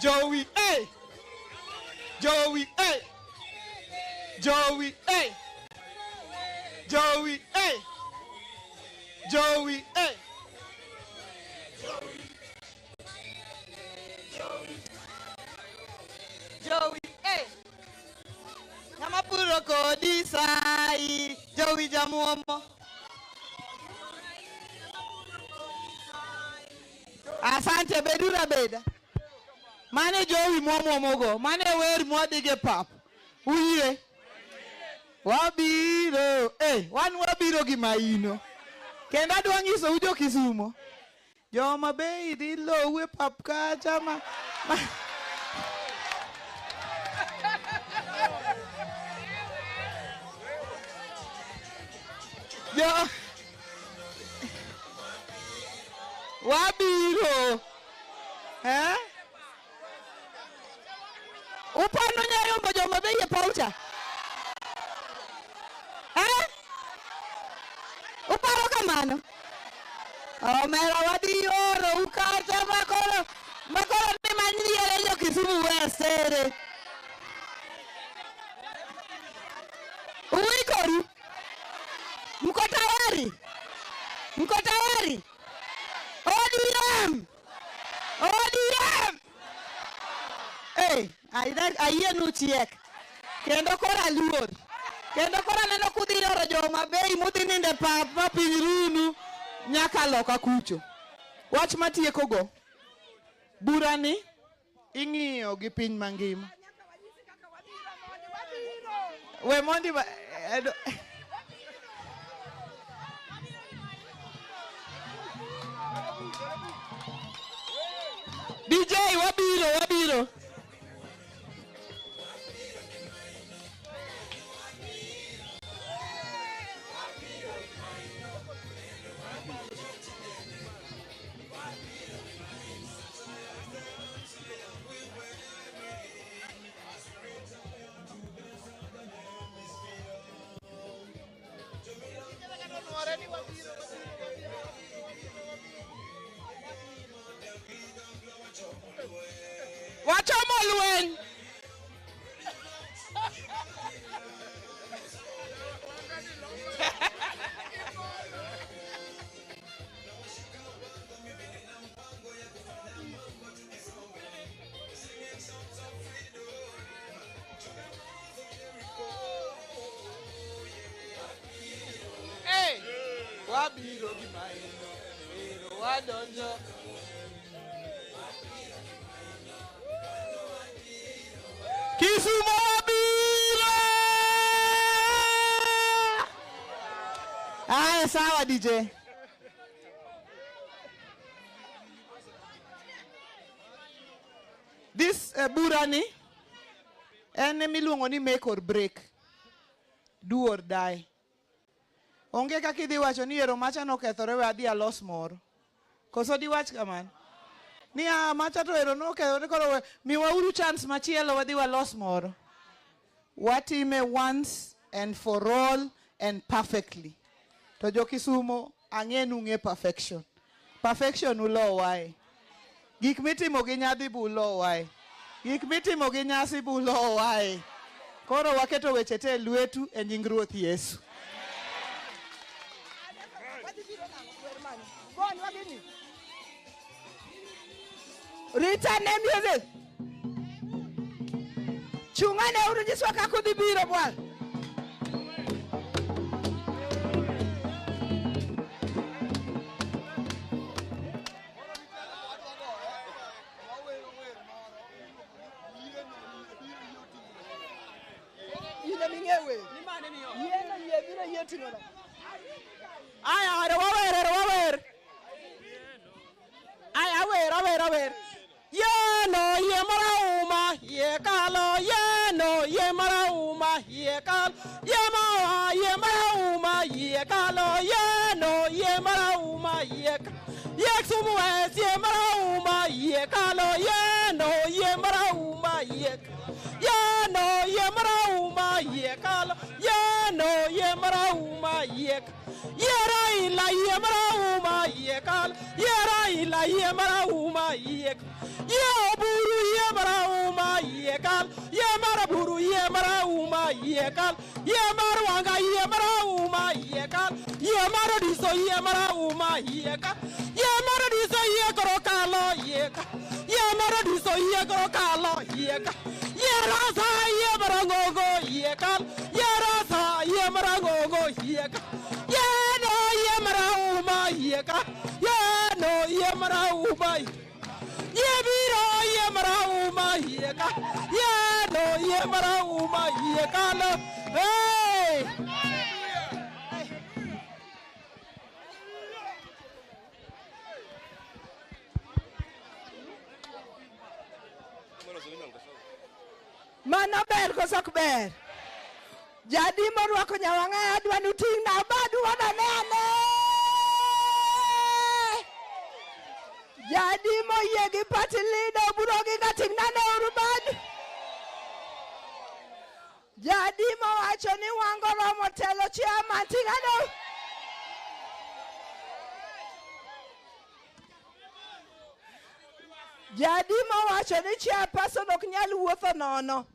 Joey, hey! Joey, hey! Joey, hey! Joey, hey! Joey, hey! Joey, hey! Namapuro kodi sai, Joey jamuomo. Asante bedura beda. Mane Joey mogo, mane wer modige pap. Uye. Wabiro, wan wabiro gi maino. Kenda adwa nyiso ujo Kisumo. Joma be idhi lowe pap kacha ma. Jo. Wabiro. Upano nyayombo joma be ye paucha. Uparo kamano. Omera wadhi oro ukata makoro ni manyire jo Kisumu wesere. Uikoru. Mkotawari. ODM. Aye nuchiek. Kendo kora luor. Kendo kora neno kudhi oro joma bei mudhi ninde pap ma piny runu nyaka loka kucho. Wach matieko go. Burani ing'iyo gi piny mangima. We mondi DJ wabiro. Wachomo lweny. Wabiro gi maino, wadonjo. Kisumo wabiro! Sawa DJ. This burani ene miluongo ni make or break. Do or die. Onge kaka idhi wacho ni ero macha nokethore we adhi alos moro. Koso di wach kamano. Ni macha to ero nokethore koro miwa uru chance machielo wadhi walos moro. Watime once and for all and perfectly. To jo Kisumo ang'enu ng'e perfection. Perfection ulo wae. Gik mitimo gi nyadhi bu ulo wae. Gik mitimo gi nyasi bu ulo wae. Koro waketo weche te lwetu e nying Ruoth Yesu. Rita ne music. Chungane uru jiswa kakudhi biro bwana. Yile mingewe. Yile yebira yetingona. Aya wawer. Aya wawer. Yeno ye marauma ye kalo yeno ye marauma ye kalo ye marauma ye kalo yeno ye marauma ye Kisumu es ye marauma ye kalo yeno ye marauma ye marauma ye kalo yeno ye marauma ye Yeraila ye marauma ye kalo Yeraila ye marauma ye Yo buru ye mara buru ye mara uma ye kal ye mara wanga ye mara uma ye kal ye mara diso ye mara uma ye kal ye mara diso ye koro kalo ye kal ye mara diso ye koro kalo ye kal ye rasa ye mara ngogo ye kal ye rasa ye mara ngogo ye kal ye no ye mara uma ye kal ye no ye mara uma ye biro ye mara uma ye kal ye no ye mara uma ye kal hey Mana ber koso ok ber. Jadi morwako nyawang'e adwa nuting' na badu wanane ane. Jadi moyie gi party leader buro gi kating' nane uru badu. Jadi mowacho ni wango romo telo chairman ting' ane. Jadi mowacho ni chairperson ok nyal wuotho nono.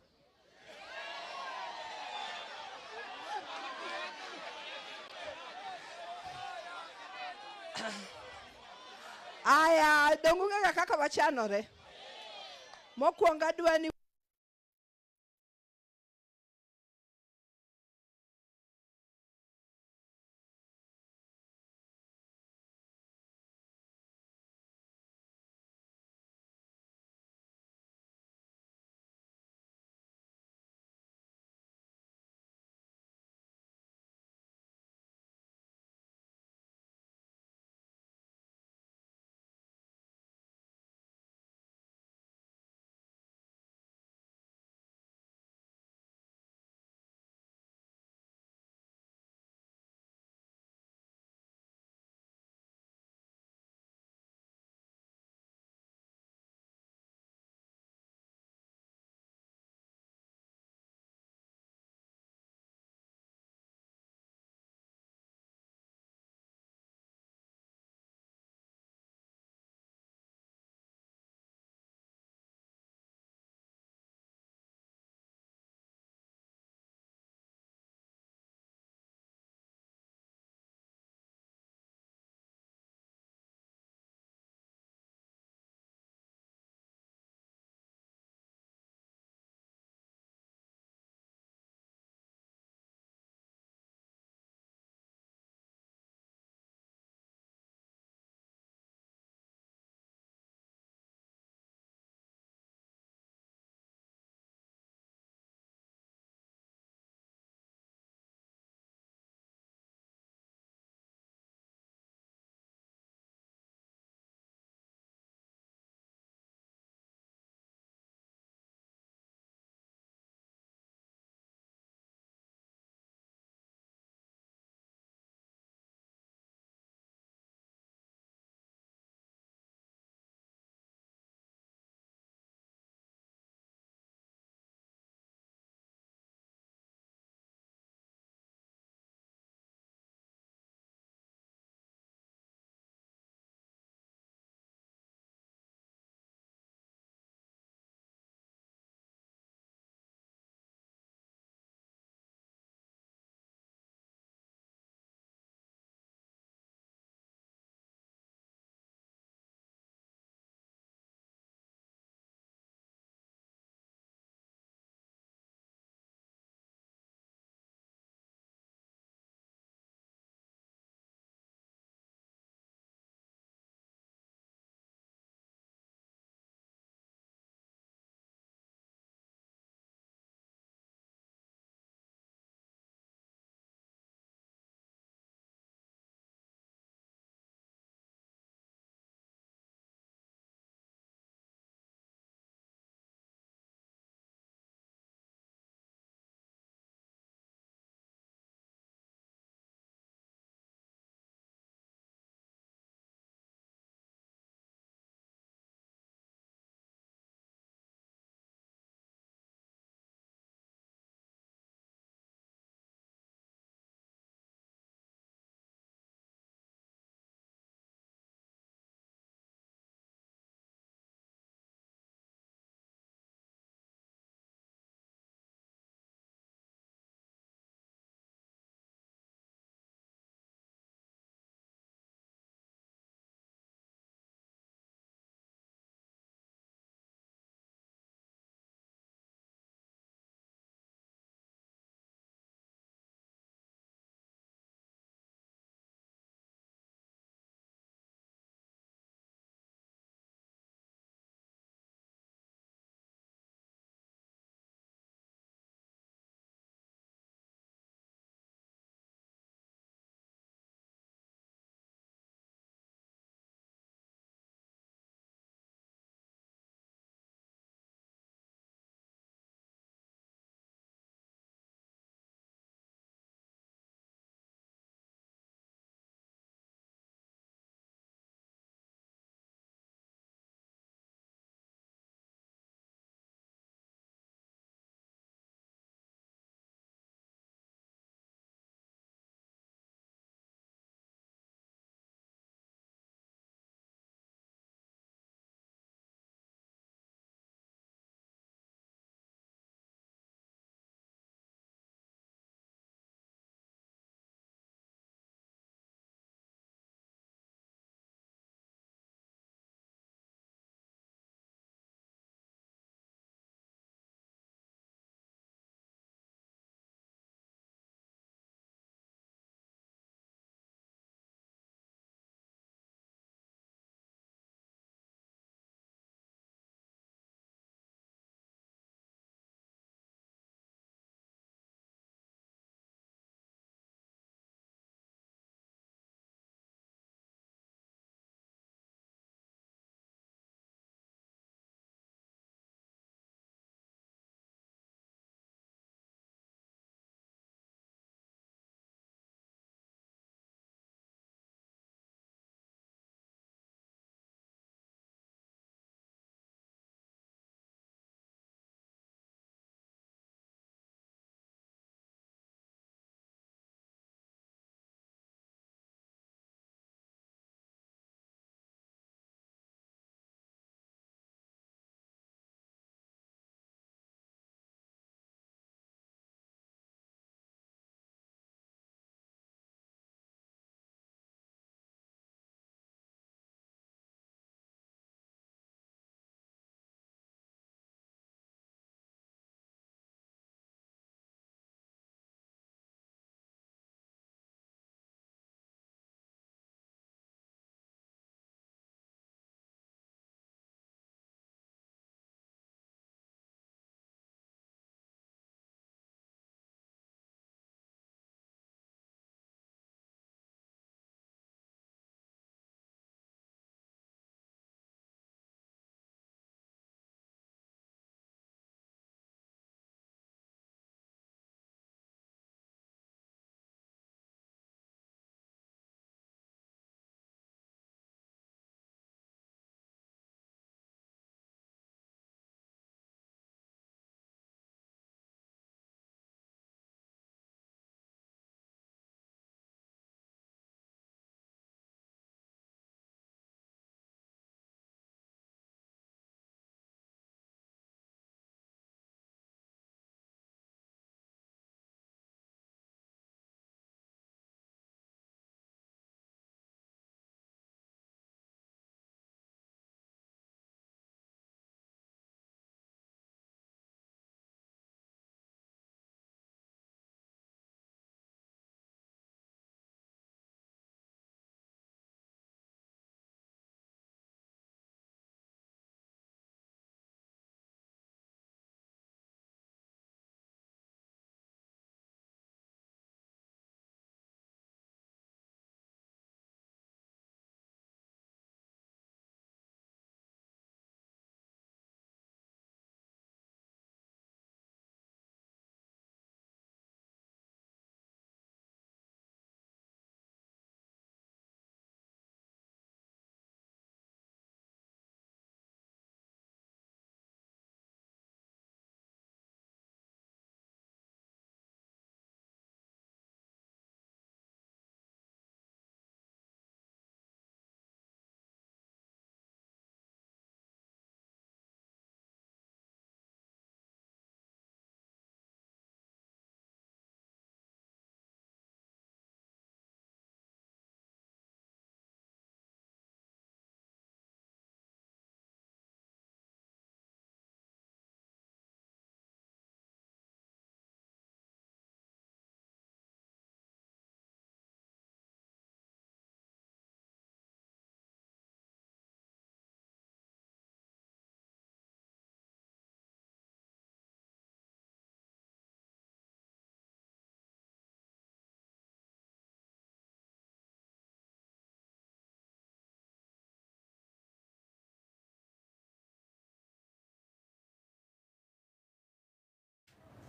Aya, dongu ng'ega kaka wachanore. Mokwongo adwa ni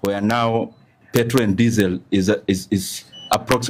where now petrol and diesel is approximately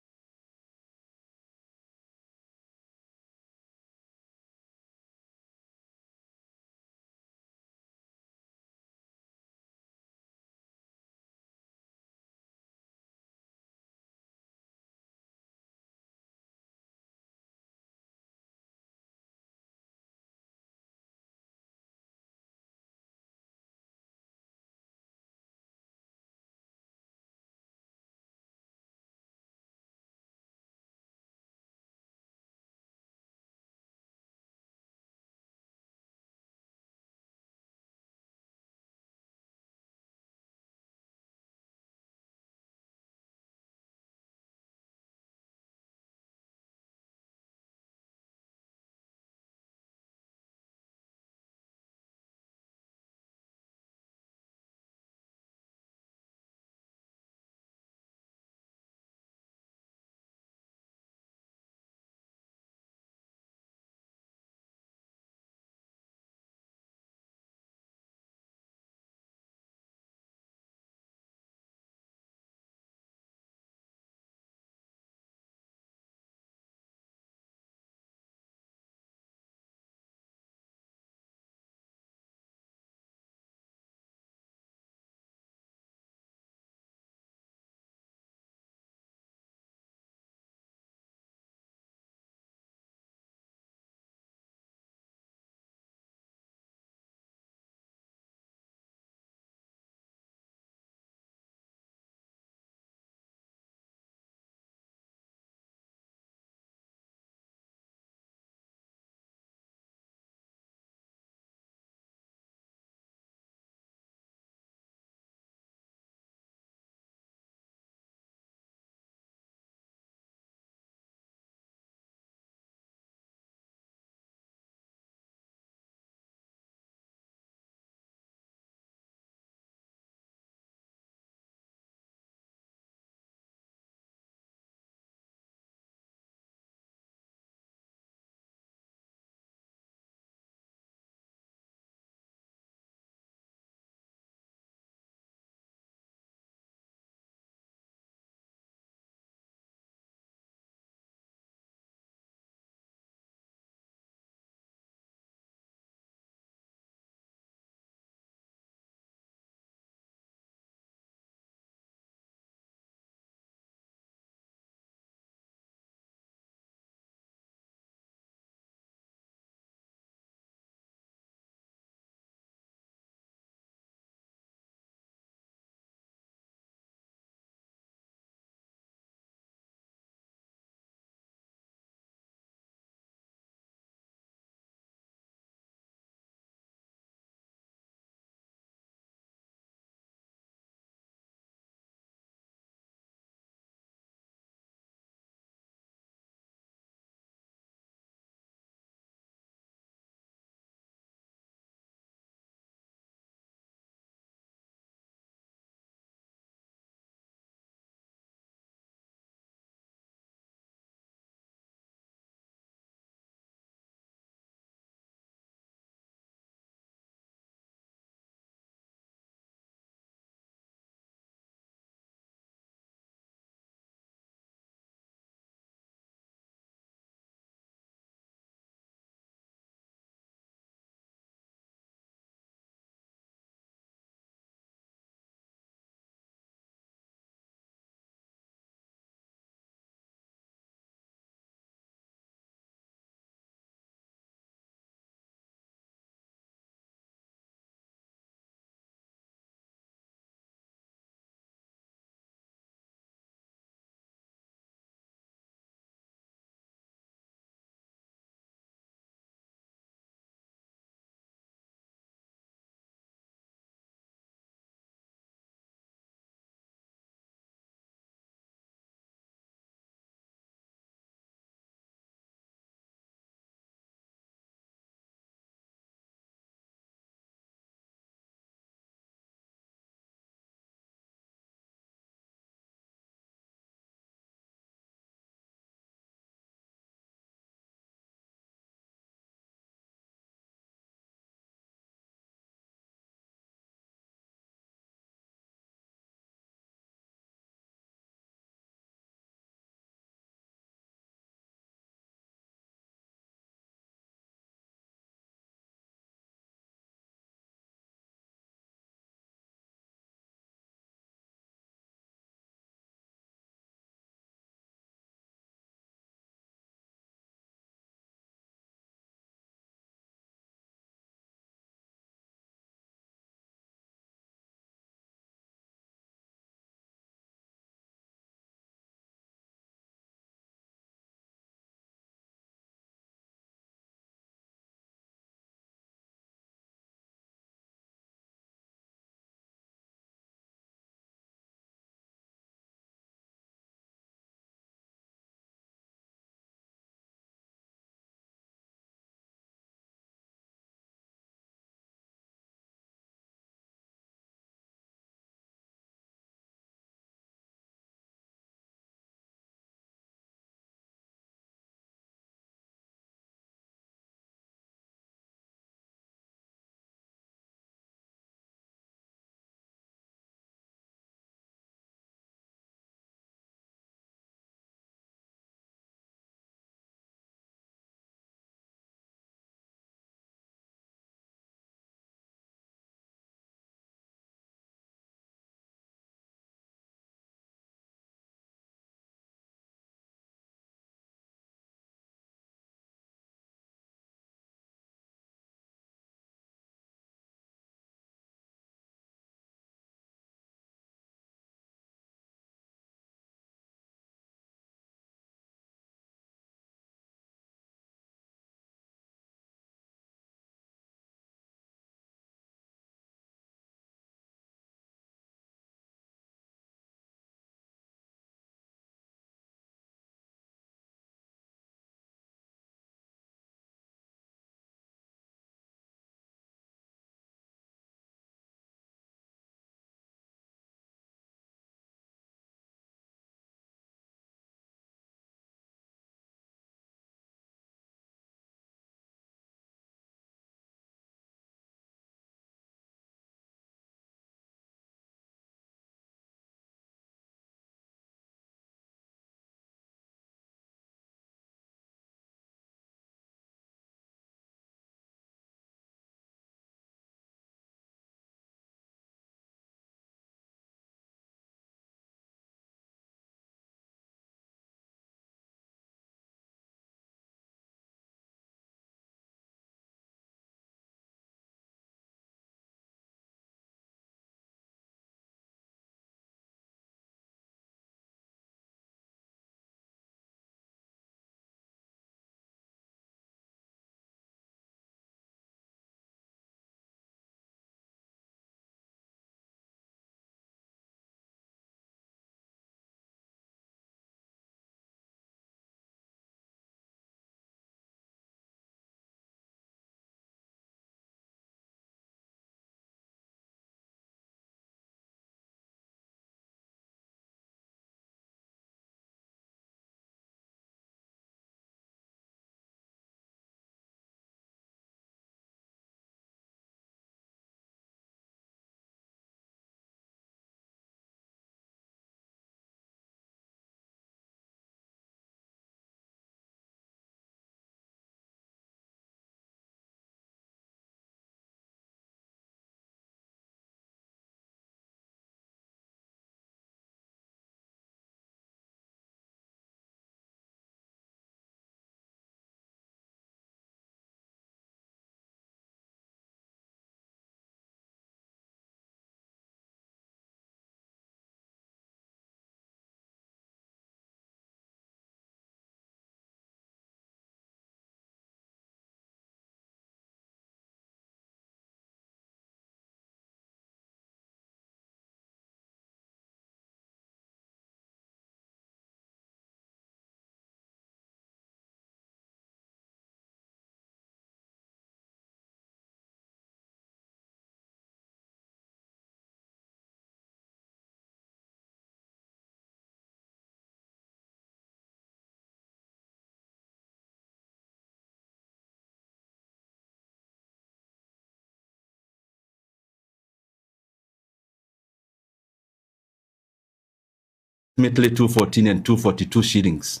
approximately 214 and 242 shillings.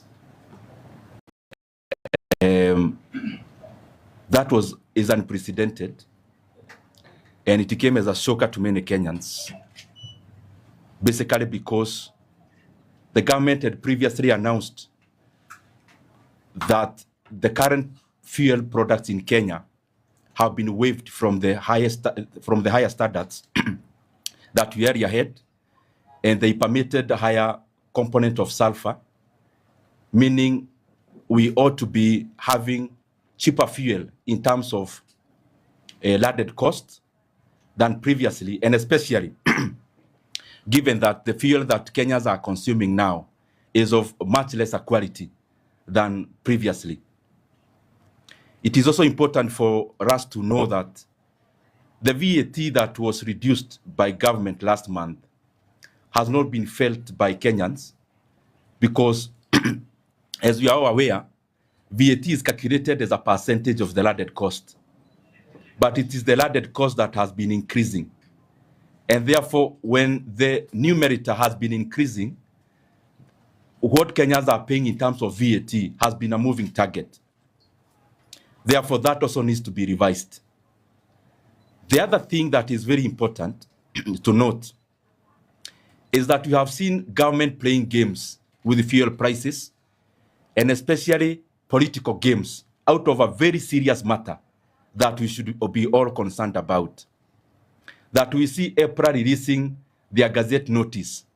That is unprecedented, and it came as a shocker to many Kenyans, basically because the government had previously announced that the current fuel products in Kenya have been waived from the higher standards that we already had, and they permitted a higher component of sulfur, meaning we ought to be having cheaper fuel in terms of landed cost than previously, and especially given that the fuel that Kenyans are consuming now is of much lesser quality than previously. It is also important for us to know that the VAT that was reduced by government last month has not been felt by Kenyans because, as we are all aware, VAT is calculated as a percentage of the landed cost. But it is the landed cost that has been increasing. And therefore, when the numerator has been increasing, what Kenyans are paying in terms of VAT has been a moving target. Therefore, that also needs to be revised. The other thing that is very important to note is that we have seen government playing games with the fuel prices, and especially political games, out of a very serious matter that we should be all concerned about. That we see EPRA releasing their Gazette notice,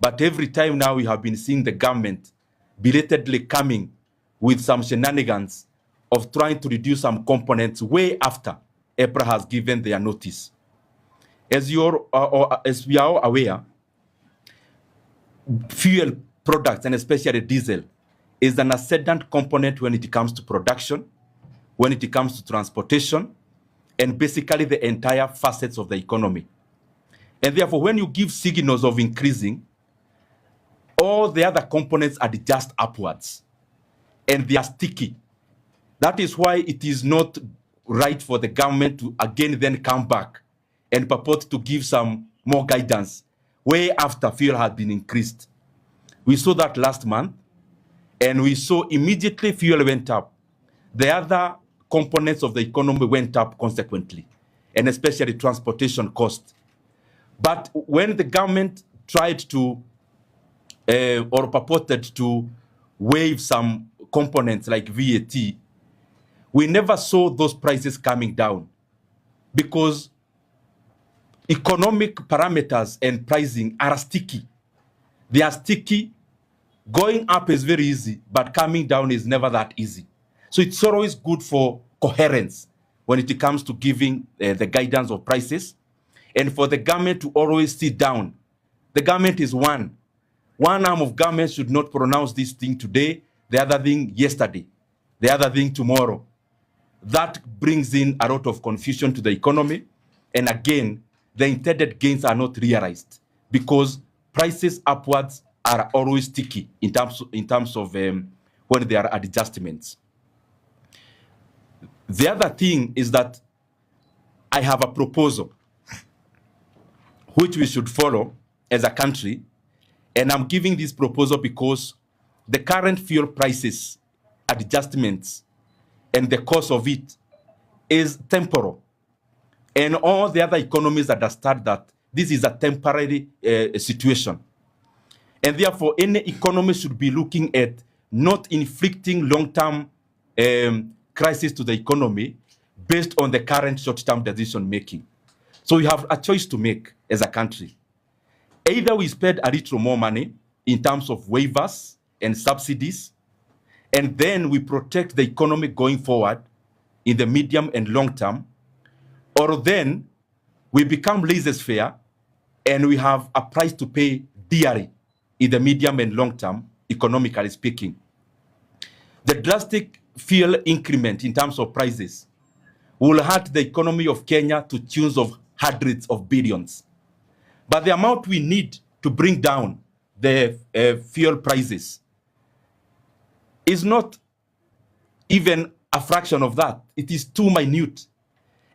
but every time now we have been seeing the government belatedly coming with some shenanigans of trying to reduce some components way after EPRA has given their notice. As we are aware, fuel products, and especially diesel, is an ascendant component when it comes to production, when it comes to transportation, and basically the entire facets of the economy. And therefore, when you give signals of increasing, all the other components adjust upwards, and they are sticky. That is why it is not right for the government to again then come back and purport to give some more guidance way after fuel had been increased. We saw that last month, and we saw immediately fuel went up. The other components of the economy went up consequently, and especially transportation cost. But when the government tried to, or purported to waive some components like VAT, we never saw those prices coming down because economic parameters and pricing are sticky. They are sticky. Going up is very easy, but coming down is never that easy. So it's always good for coherence when it comes to giving the guidance of prices, and for the government to always sit down. The government is one. One arm of government should not pronounce this thing today, the other thing yesterday, the other thing tomorrow. That brings in a lot of confusion to the economy. And again, the intended gains are not realized because prices upwards are always sticky in terms of when there are adjustments. The other thing is that I have a proposal which we should follow as a country, and I'm giving this proposal because the current fuel prices adjustments and the cost of it is temporal, and all the other economies understand that this is a temporary situation, and therefore any economy should be looking at not inflicting long-term crisis to the economy based on the current short-term decision making. So we have a choice to make as a country. Either we spend a little more money in terms of waivers and subsidies, and then we protect the economy going forward in the medium and long term, or then we become laissez-faire and we have a price to pay dearly in the medium and long term, economically speaking. The drastic fuel increment in terms of prices will hurt the economy of Kenya to tunes of hundreds of billions. But the amount we need to bring down the fuel prices is not even a fraction of that. It is too minute.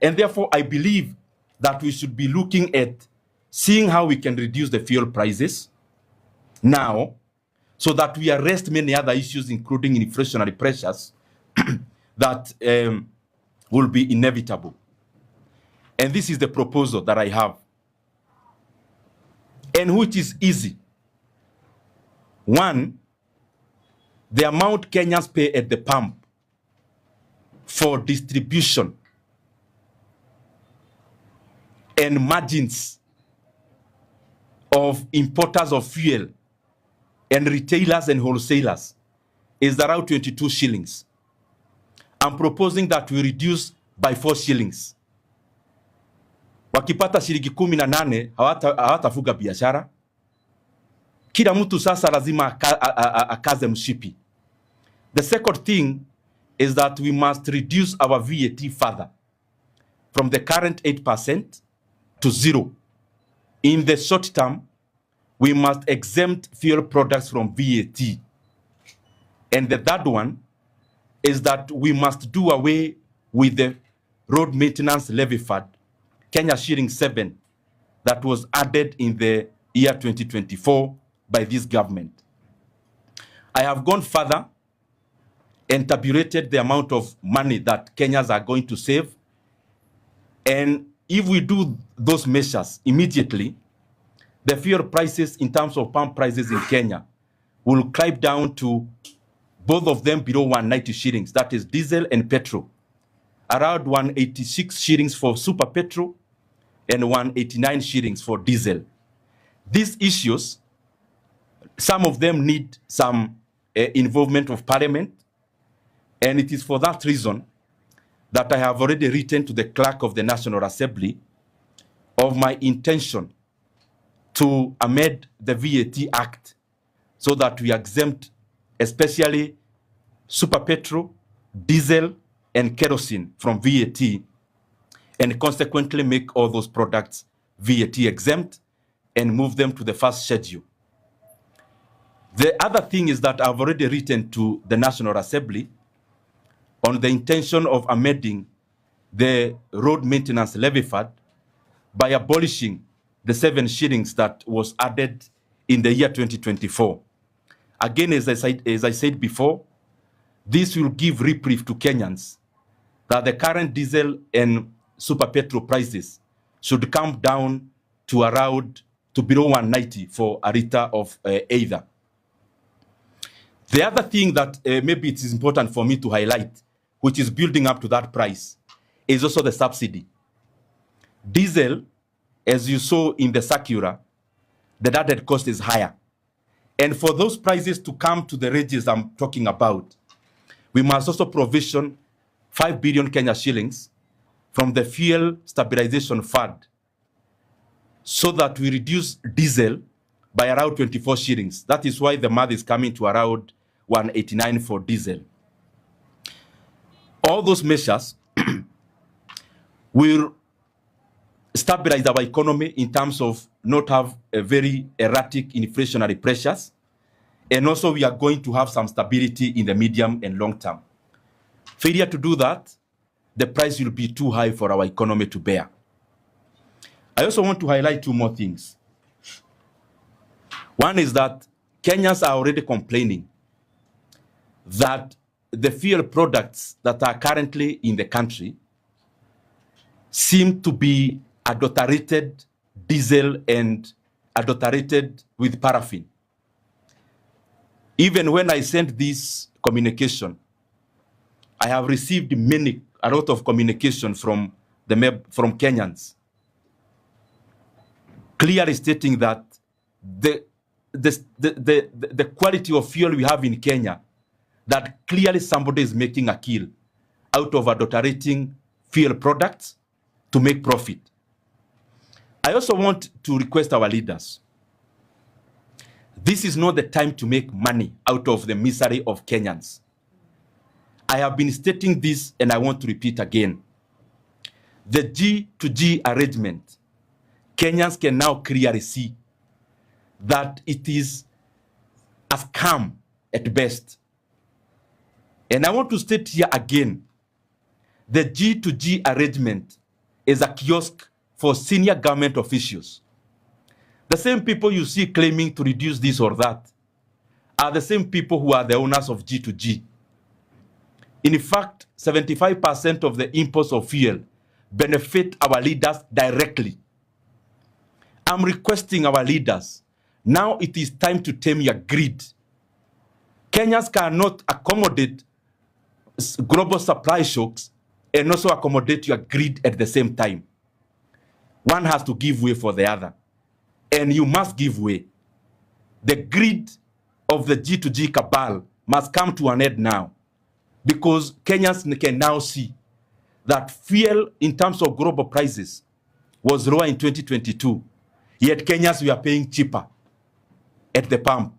And therefore, I believe that we should be looking at seeing how we can reduce the fuel prices, now so that we arrest many other issues, including inflationary pressures that will be inevitable. And this is the proposal that I have, and which is easy. One, the amount Kenyans pay at the pump for distribution and margins of importers of fuel and retailers and wholesalers is around 22 shillings. I'm proposing that we reduce by 4 shillings. Wakipata shilingi 18 hawatafuga biashara. Kila mtu sasa lazima akaze mshipi. The second thing is that we must reduce our VAT further from the current 8% to 0. In the short term, we must exempt fuel products from VAT. And the third one is that we must do away with the road maintenance levy fund, Kenya shilling 7, that was added in the year 2024 by this government. I have gone further and tabulated the amount of money that Kenyans are going to save. And if we do those measures immediately, the fuel prices in terms of pump prices in Kenya will climb down to both of them below 190 shillings. That is diesel and petrol. Around 186 shillings for super petrol and 189 shillings for diesel. These issues, some of them need some involvement of parliament. And it is for that reason that I have already written to the clerk of the National Assembly of my intention to amend the VAT Act so that we exempt especially super petrol, diesel, and kerosene from VAT, and consequently make all those products VAT exempt and move them to the first schedule. The other thing is that I've already written to the National Assembly on the intention of amending the road maintenance levy fund by abolishing the 7 shillings that was added in the year 2024. Again, as I said before, this will give reprieve to Kenyans that the current diesel and super petrol prices should come down to below 190 for a liter of either. The other thing that maybe it is important for me to highlight, which is building up to that price, is also the subsidy. Diesel, as you saw in the circular, the added cost is higher. And for those prices to come to the ranges I'm talking about, we must also provision 5 billion Kenya shillings from the Fuel Stabilization Fund so that we reduce diesel by around 24 shillings. That is why the math is coming to around 189 for diesel. All those measures will stabilize our economy in terms of not have a very erratic inflationary pressures. And also we are going to have some stability in the medium and long term. Failure to do that, the price will be too high for our economy to bear. I also want to highlight 2 more things. One is that Kenyans are already complaining that the fuel products that are currently in the country seem to be adulterated diesel and adulterated with paraffin. Even when I sent this communication, I have received a lot of communication from Kenyans, clearly stating that the quality of fuel we have in Kenya, that clearly somebody is making a kill out of adulterating fuel products to make profit. I also want to request our leaders. This is not the time to make money out of the misery of Kenyans. I have been stating this and I want to repeat again. The G2G arrangement, Kenyans can now clearly see that it is a scam at best. And I want to state here again, the G2G arrangement is a kiosk for senior government officials. The same people you see claiming to reduce this or that are the same people who are the owners of G2G. In fact, 75% of the imports of fuel benefit our leaders directly. I'm requesting our leaders, now it is time to tame your greed. Kenyans cannot accommodate global supply shocks and also accommodate your greed at the same time. One has to give way for the other. And you must give way. The greed of the G2G cabal must come to an end now, because Kenyans can now see that fuel in terms of global prices was lower in 2022, yet Kenyans were paying cheaper at the pump.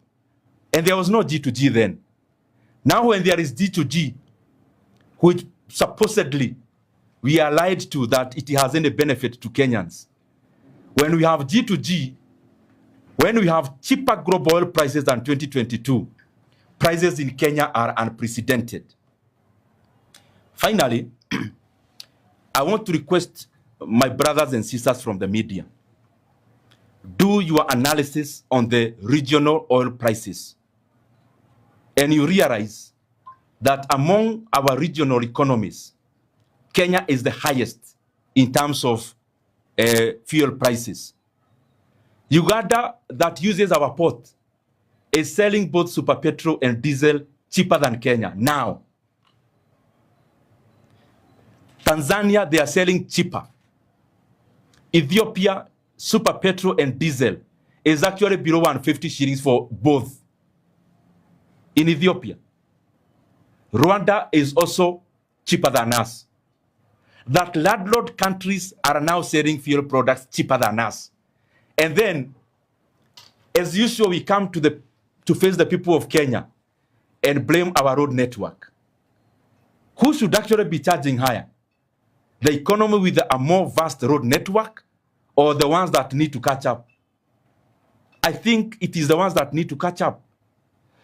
And there was no G2G then. Now when there is G2G, which supposedly we are lied to that it has any benefit to Kenyans. When we have G2G, when we have cheaper global oil prices than 2022, prices in Kenya are unprecedented. Finally, I want to request my brothers and sisters from the media, do your analysis on the regional oil prices. And you realize that among our regional economies, Kenya is the highest in terms of fuel prices. Uganda, that uses our port, is selling both super petrol and diesel cheaper than Kenya now. Tanzania, they are selling cheaper. Ethiopia, super petrol and diesel is actually below 150 shillings for both. In Ethiopia, Rwanda is also cheaper than us. That landlord countries are now selling fuel products cheaper than us. And then, as usual, we come to face the people of Kenya and blame our road network. Who should actually be charging higher? The economy with a more vast road network, or the ones that need to catch up? I think it is the ones that need to catch up.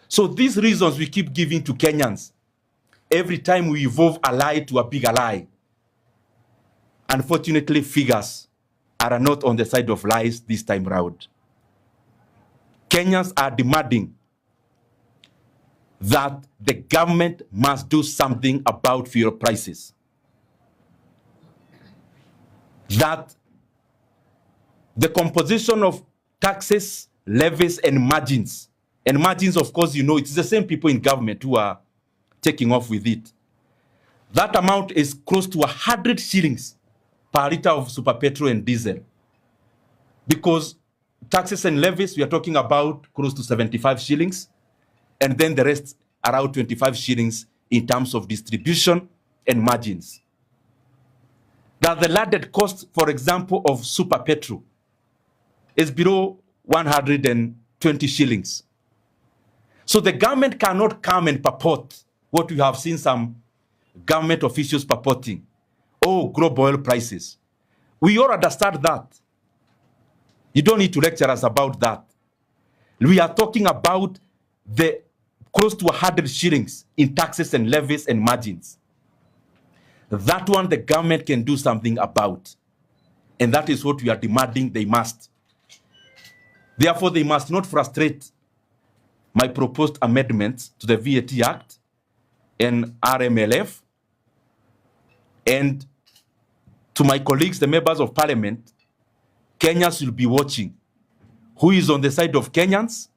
So these reasons we keep giving to Kenyans every time we evolve a lie to a bigger lie. Unfortunately, figures are not on the side of lies this time round. Kenyans are demanding that the government must do something about fuel prices. That the composition of taxes, levies, and margins, of course, you know, it's the same people in government who are taking off with it. That amount is close to 100 shillings per liter of super petrol and diesel. Because taxes and levies, we are talking about close to 75 shillings, and then the rest around 25 shillings in terms of distribution and margins. That the landed cost, for example, of super petrol is below 120 shillings. So the government cannot come and purport what we have seen some government officials purporting. Oh, global oil prices. We all understand that. You don't need to lecture us about that. We are talking about the close to 100 shillings in taxes and levies and margins. That one the government can do something about. And that is what we are demanding they must. Therefore, they must not frustrate my proposed amendments to the VAT Act and RMLF. And to my colleagues, the members of parliament, Kenyans will be watching who is on the side of Kenyans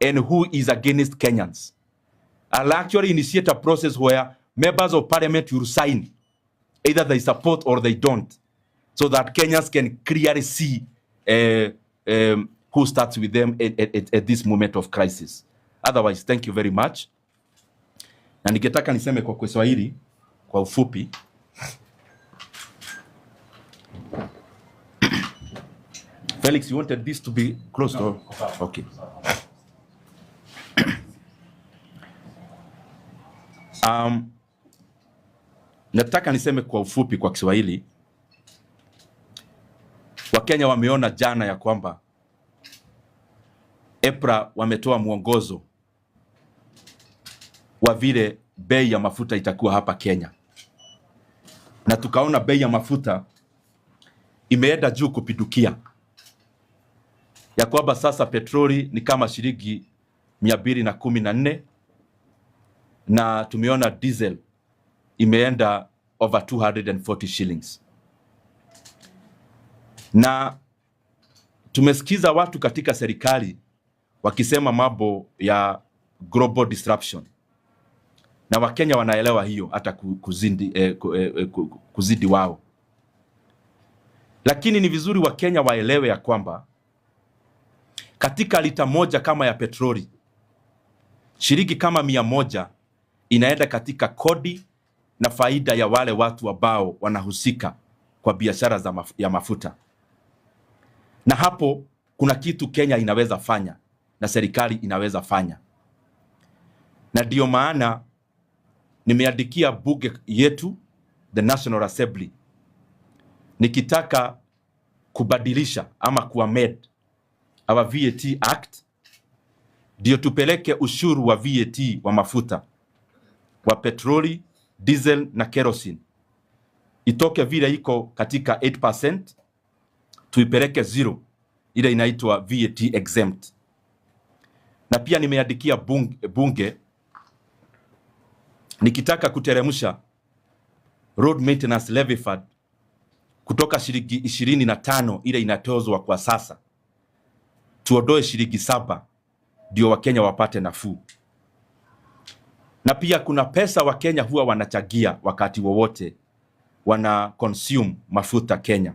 and who is against Kenyans. I'll actually initiate a process where members of parliament will sign either they support or they don't, so that Kenyans can clearly see who starts with them at this moment of crisis. Otherwise, thank you very much. Na ningetaka niseme kwa Kiswahili kwa ufupi. Felix, you wanted this to be closed? No. Or? Okay. Nataka niseme kwa ufupi kwa Kiswahili. Wakenya wameona jana ya kwamba EPRA wametoa mwongozo wa vile bei ya mafuta itakuwa hapa Kenya. Na tukaona bei ya mafuta imeenda juu kupidukia. ya kwamba sasa petroli ni kama shilingi 214 na tumeona diesel imeenda over 240 shillings. Na tumesikiza watu katika serikali wakisema mambo ya global disruption, na Wakenya wanaelewa hiyo hata kuzidi wao. Lakini ni vizuri Wakenya waelewe ya kwamba katika lita moja kama ya petroli, shilingi kama 100 inaenda katika kodi na faida ya wale watu ambao wanahusika kwa biashara ya mafuta. Na hapo kuna kitu Kenya inaweza fanya na serikali inaweza fanya. Na ndio maana nimeandikia bunge yetu, the National Assembly, nikitaka kubadilisha ama kuamend our VAT Act, ndio tupeleke ushuru wa VAT wa mafuta wa petroli, diesel na kerosene itoke vile iko katika 8%, tuipeleke 0, ile inaitwa VAT exempt. Na pia nimeandikia bunge nikitaka kuteremsha road maintenance levy fund kutoka shilingi 25 ile inatozwa kwa sasa, tuondoe shilingi 7 ndio Wakenya wapate nafuu. Na pia kuna pesa Wakenya huwa wanachagia wakati wowote wana consume mafuta Kenya,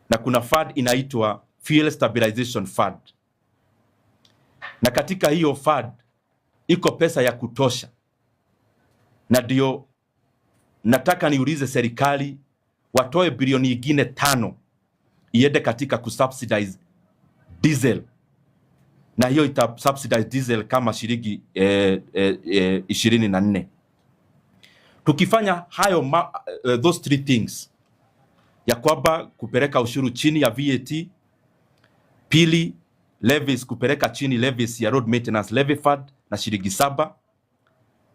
na kuna fund inaitwa Fuel Stabilization Fund, na katika hiyo fund iko pesa ya kutosha. Na ndio nataka niulize serikali watoe bilioni nyingine 5 iende katika kusubsidize diesel, na hiyo ita subsidize diesel kama shilingi 24. Tukifanya hayo those 3 things, ya kwamba kupeleka ushuru chini ya VAT, pili levies kupeleka chini levies ya road maintenance levy fund na shilingi 7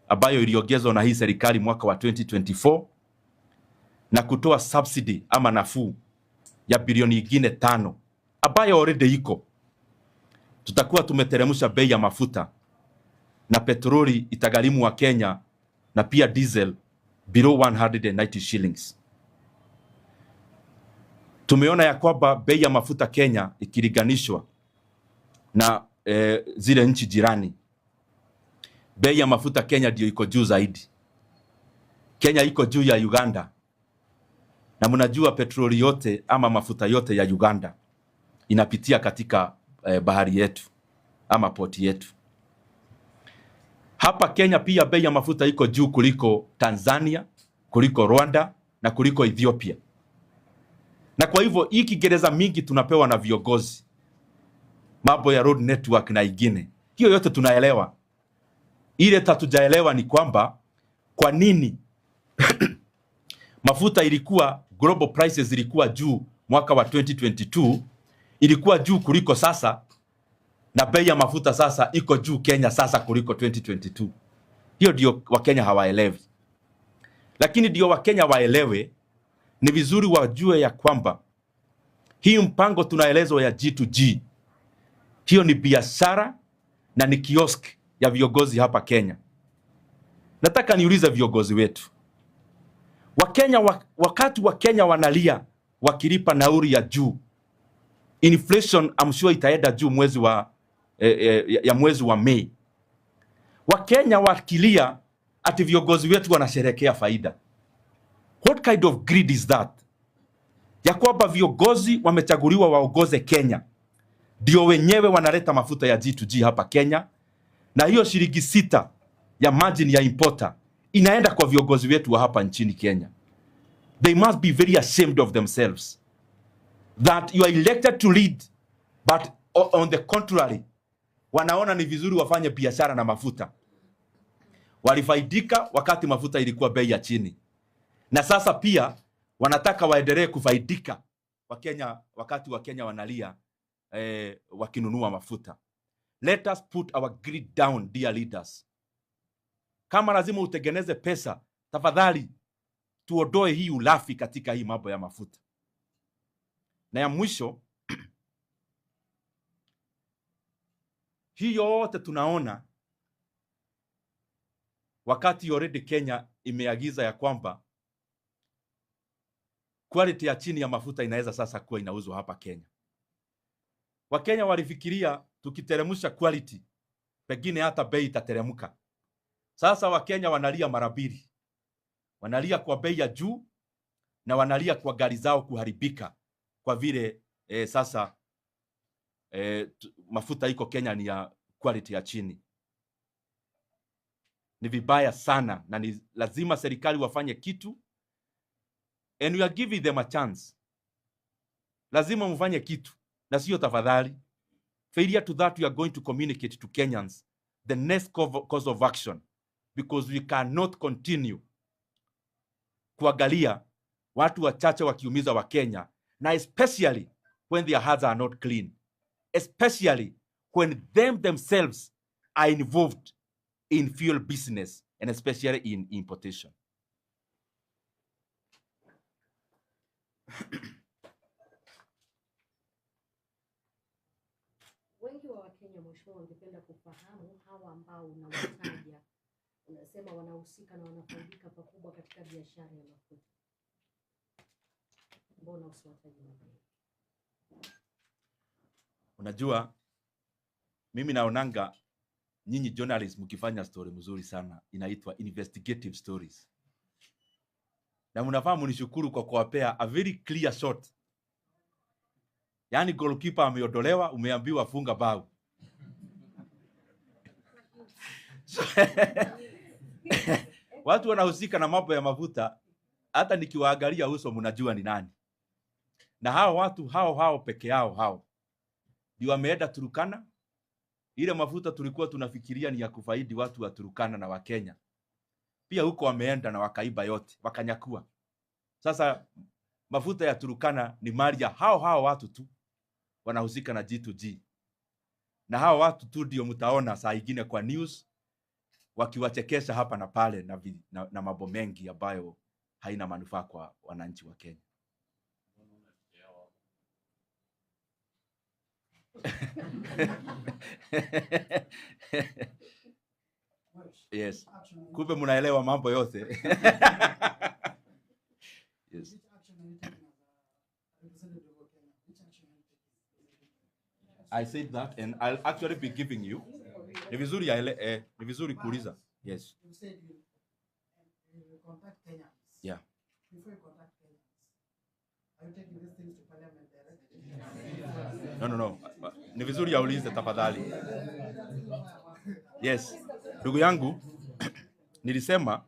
ambayo iliongezwa na hii serikali mwaka wa 2024, na kutoa subsidy ama nafuu ya bilioni nyingine 5 ambayo already iko, tutakuwa tumeteremsha bei ya mafuta, na petroli itagharimu wa Kenya na pia diesel below 190 shillings. Tumeona ya kwamba bei ya mafuta Kenya ikilinganishwa na zile nchi jirani, bei ya mafuta Kenya ndio iko juu zaidi. Kenya iko juu ya Uganda, na mnajua petroli yote ama mafuta yote ya Uganda inapitia katika bahari yetu ama poti yetu. Hapa Kenya pia bei ya mafuta iko juu kuliko Tanzania, kuliko Rwanda na kuliko Ethiopia. Na kwa hivyo hii Kiingereza mingi tunapewa na viongozi, mambo ya road network na ingine, hiyo yote tunaelewa. Ile tatujaelewa ni kwamba kwa nini mafuta ilikuwa global prices ilikuwa juu mwaka wa 2022, ilikuwa juu kuliko sasa, na bei ya mafuta sasa iko juu Kenya sasa kuliko 2022. Hiyo ndio Wakenya hawaelewi. Lakini ndio Wakenya waelewe, ni vizuri wajue ya kwamba hii mpango tunaelezwa ya G2G, hiyo ni biashara na ni kiosk ya viongozi hapa Kenya. Nataka niulize viongozi wetu Wakenya, wakati Wakenya wanalia wakilipa nauri ya juu, inflation I'm sure itaenda juu mwezi wa Mei. Wakenya wakilia ati viongozi wetu wanasherehekea faida. What kind of greed is that? Ya kwamba viongozi wamechaguliwa waongoze Kenya, ndio wenyewe wanaleta mafuta ya G2G hapa Kenya, na hiyo shilingi 6 ya margin ya importer inaenda kwa viongozi wetu wa hapa nchini Kenya. They must be very ashamed of themselves that you are elected to lead, but on the contrary wanaona ni vizuri wafanye biashara na mafuta. Walifaidika wakati mafuta ilikuwa bei ya chini, na sasa pia wanataka waendelee kufaidika Wakenya wakati Wakenya wanalia wakinunua mafuta. Let us put our greed down, dear leaders. Kama lazima utengeneze pesa, tafadhali tuondoe hii ulafi katika hii mambo ya mafuta. Na ya mwisho Hii yote tunaona wakati already Kenya imeagiza ya kwamba quality ya chini ya mafuta inaweza sasa kuwa inauzwa hapa Kenya. Wakenya walifikiria tukiteremsha quality pengine hata bei itateremka. Sasa Wakenya wanalia mara mbili. Wanalia kwa bei ya juu na wanalia kwa gari zao kuharibika kwa vile sasa mafuta iko Kenya ni ya quality ya chini. Ni vibaya sana na ni lazima serikali wafanye kitu, and we are giving them a chance. Lazima mfanye kitu na sio tafadhali. Failure to that, we are going to communicate to Kenyans the next course of action, because we cannot continue kuangalia watu wachache wakiumiza wa Kenya, na especially when their hearts are not clean, especially when themselves are involved in fuel business and especially in importation. Wengi wa Wakenya, mheshimiwa, wangependa kufahamu hawa ambao unawataja, unasema wanahusika na wanafaidika pakubwa katika biashara ya mafuta. Mbona usiwataje majina? Unajua, mimi naonanga nyinyi journalists mkifanya story mzuri sana inaitwa investigative stories. Na mnafaa mnishukuru kwa kuwapea a very clear shot. Yaani goalkeeper ameondolewa, umeambiwa funga bao. Watu wanahusika na mambo ya mafuta, hata nikiwaangalia uso mnajua ni nani. Na hao watu hao peke yao ndio wameenda Turkana. Ile mafuta tulikuwa tunafikiria ni ya kufaidi watu wa Turkana na wa Kenya, pia huko wameenda na wakaiba yote, wakanyakua. Sasa mafuta ya Turkana ni mali ya hao watu tu wanahusika na G2G, na hao watu tu ndio mtaona saa ingine kwa news wakiwachekesha hapa na pale na mambo mengi ambayo haina manufaa kwa wananchi wa Kenya. Yes. Kumbe mnaelewa mambo yote. Yes. I said that and I'll actually be giving you. Ni vizuri kuuliza. Yes. You said you contact Kenyans. Yeah. Before you contact Kenyans, are you taking these things to Parliament directly? No. Ni vizuri yaulize tafadhali. Yes. Ndugu yangu, nilisema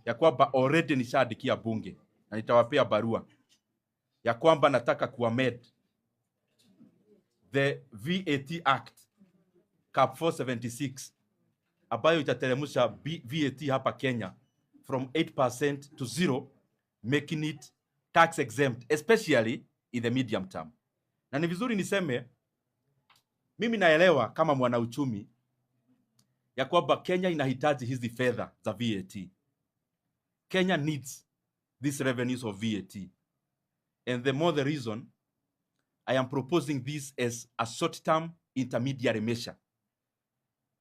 ya kwamba already nishaandikia bunge na nitawapea barua ya kwamba nataka kuamend the VAT Act Cap 476 ambayo itateremsha VAT hapa Kenya from 8% to 0, making it tax exempt, especially in the medium term. Na ni vizuri niseme, mimi naelewa kama mwanauchumi ya kwamba Kenya inahitaji hizi fedha za VAT. Kenya needs these revenues of VAT. And the more the reason, I am proposing this as a short-term intermediary measure,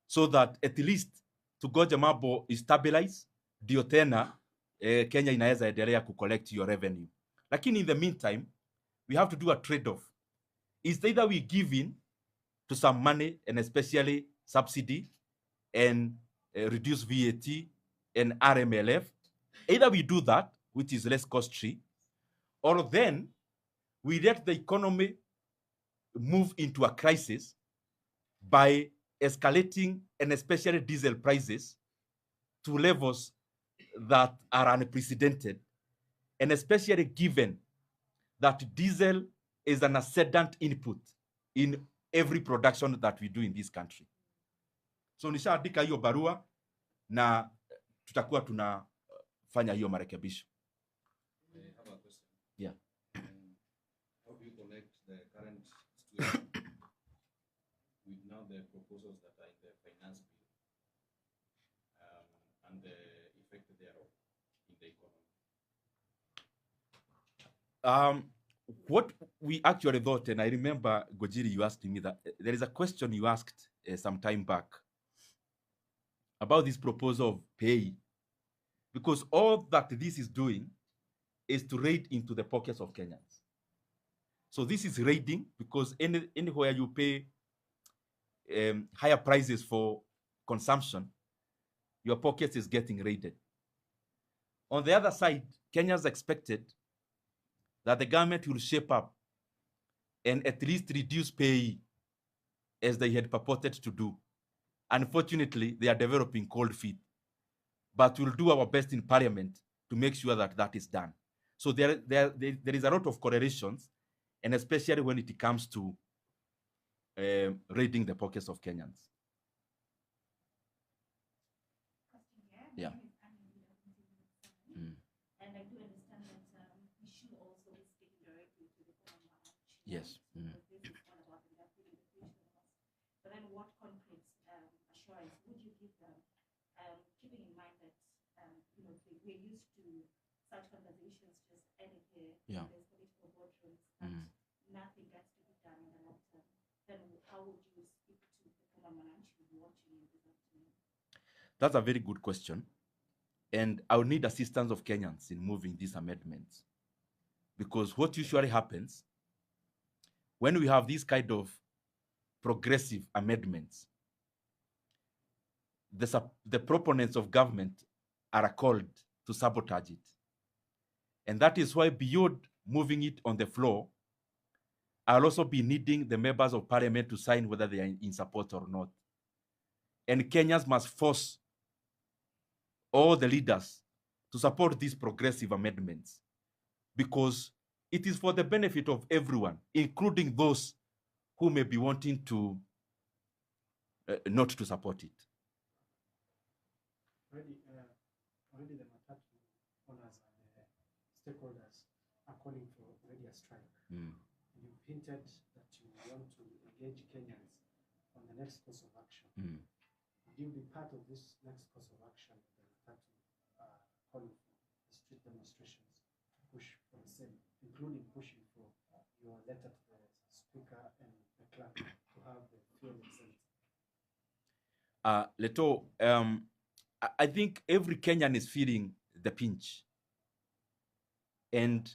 so that at least tugoje mambo stabilize, ndio tena Kenya inaweza endelea kucollect your revenue. Lakini in the meantime, we have to do a trade-off. Is either we give in to some money, and especially subsidy, and reduce VAT and RMLF. Either we do that, which is less costly, or then we let the economy move into a crisis by escalating, and especially diesel prices, to levels that are unprecedented, and especially given that diesel is an ascendant input in every production that we do in this country. So nishaandika hiyo barua na tutakuwa tunafanya hiyo marekebisho. Yeah. How do you connect the current situation with now the proposals that are in the finance bill and the effect thereof in the economy? What we actually thought, and I remember Gojiri, you asked me that there is a question you asked some time back about this proposal of pay, because all that this is doing is to raid into the pockets of Kenyans. So this is raiding, because anywhere you pay higher prices for consumption, your pockets is getting raided. On the other side, Kenyans expected that the government will shape up and at least reduce pay as they had purported to do. Unfortunately, they are developing cold feet, but we'll do our best in parliament to make sure that that is done. So there is a lot of correlations, and especially when it comes to raiding the pockets of Kenyans. Yeah. And I do understand that we should also be speaking directly to the common man. Yes. This is all about the future. But then what concrete assurance would you give them, keeping in mind that we're used to such conversations just ending here, Yeah. there's political boardrooms, and nothing gets to be done in the long term. Then how would you speak to the common man actually watching you this afternoon? That's a very good question. And I will need assistance of Kenyans in moving these amendments. Because what usually happens when we have these kind of progressive amendments, the proponents of government are called to sabotage it. And that is why beyond moving it on the floor, I'll also be needing the members of parliament to sign whether they are in support or not. And Kenyans must force all the leaders to support these progressive amendments, because it is for the benefit of everyone, including those who may be wanting to not to support it. Already the Matatu owners and the stakeholders are calling for already a strike. You've hinted that you want to engage Kenyans on the next course of action. Will you be part of this next course of action, the Matatu calling for the street demonstrations to push for the same, including pushing for your letter to the speaker and the clerk to have the fuel exempt? Leto, I think every Kenyan is feeling the pinch. And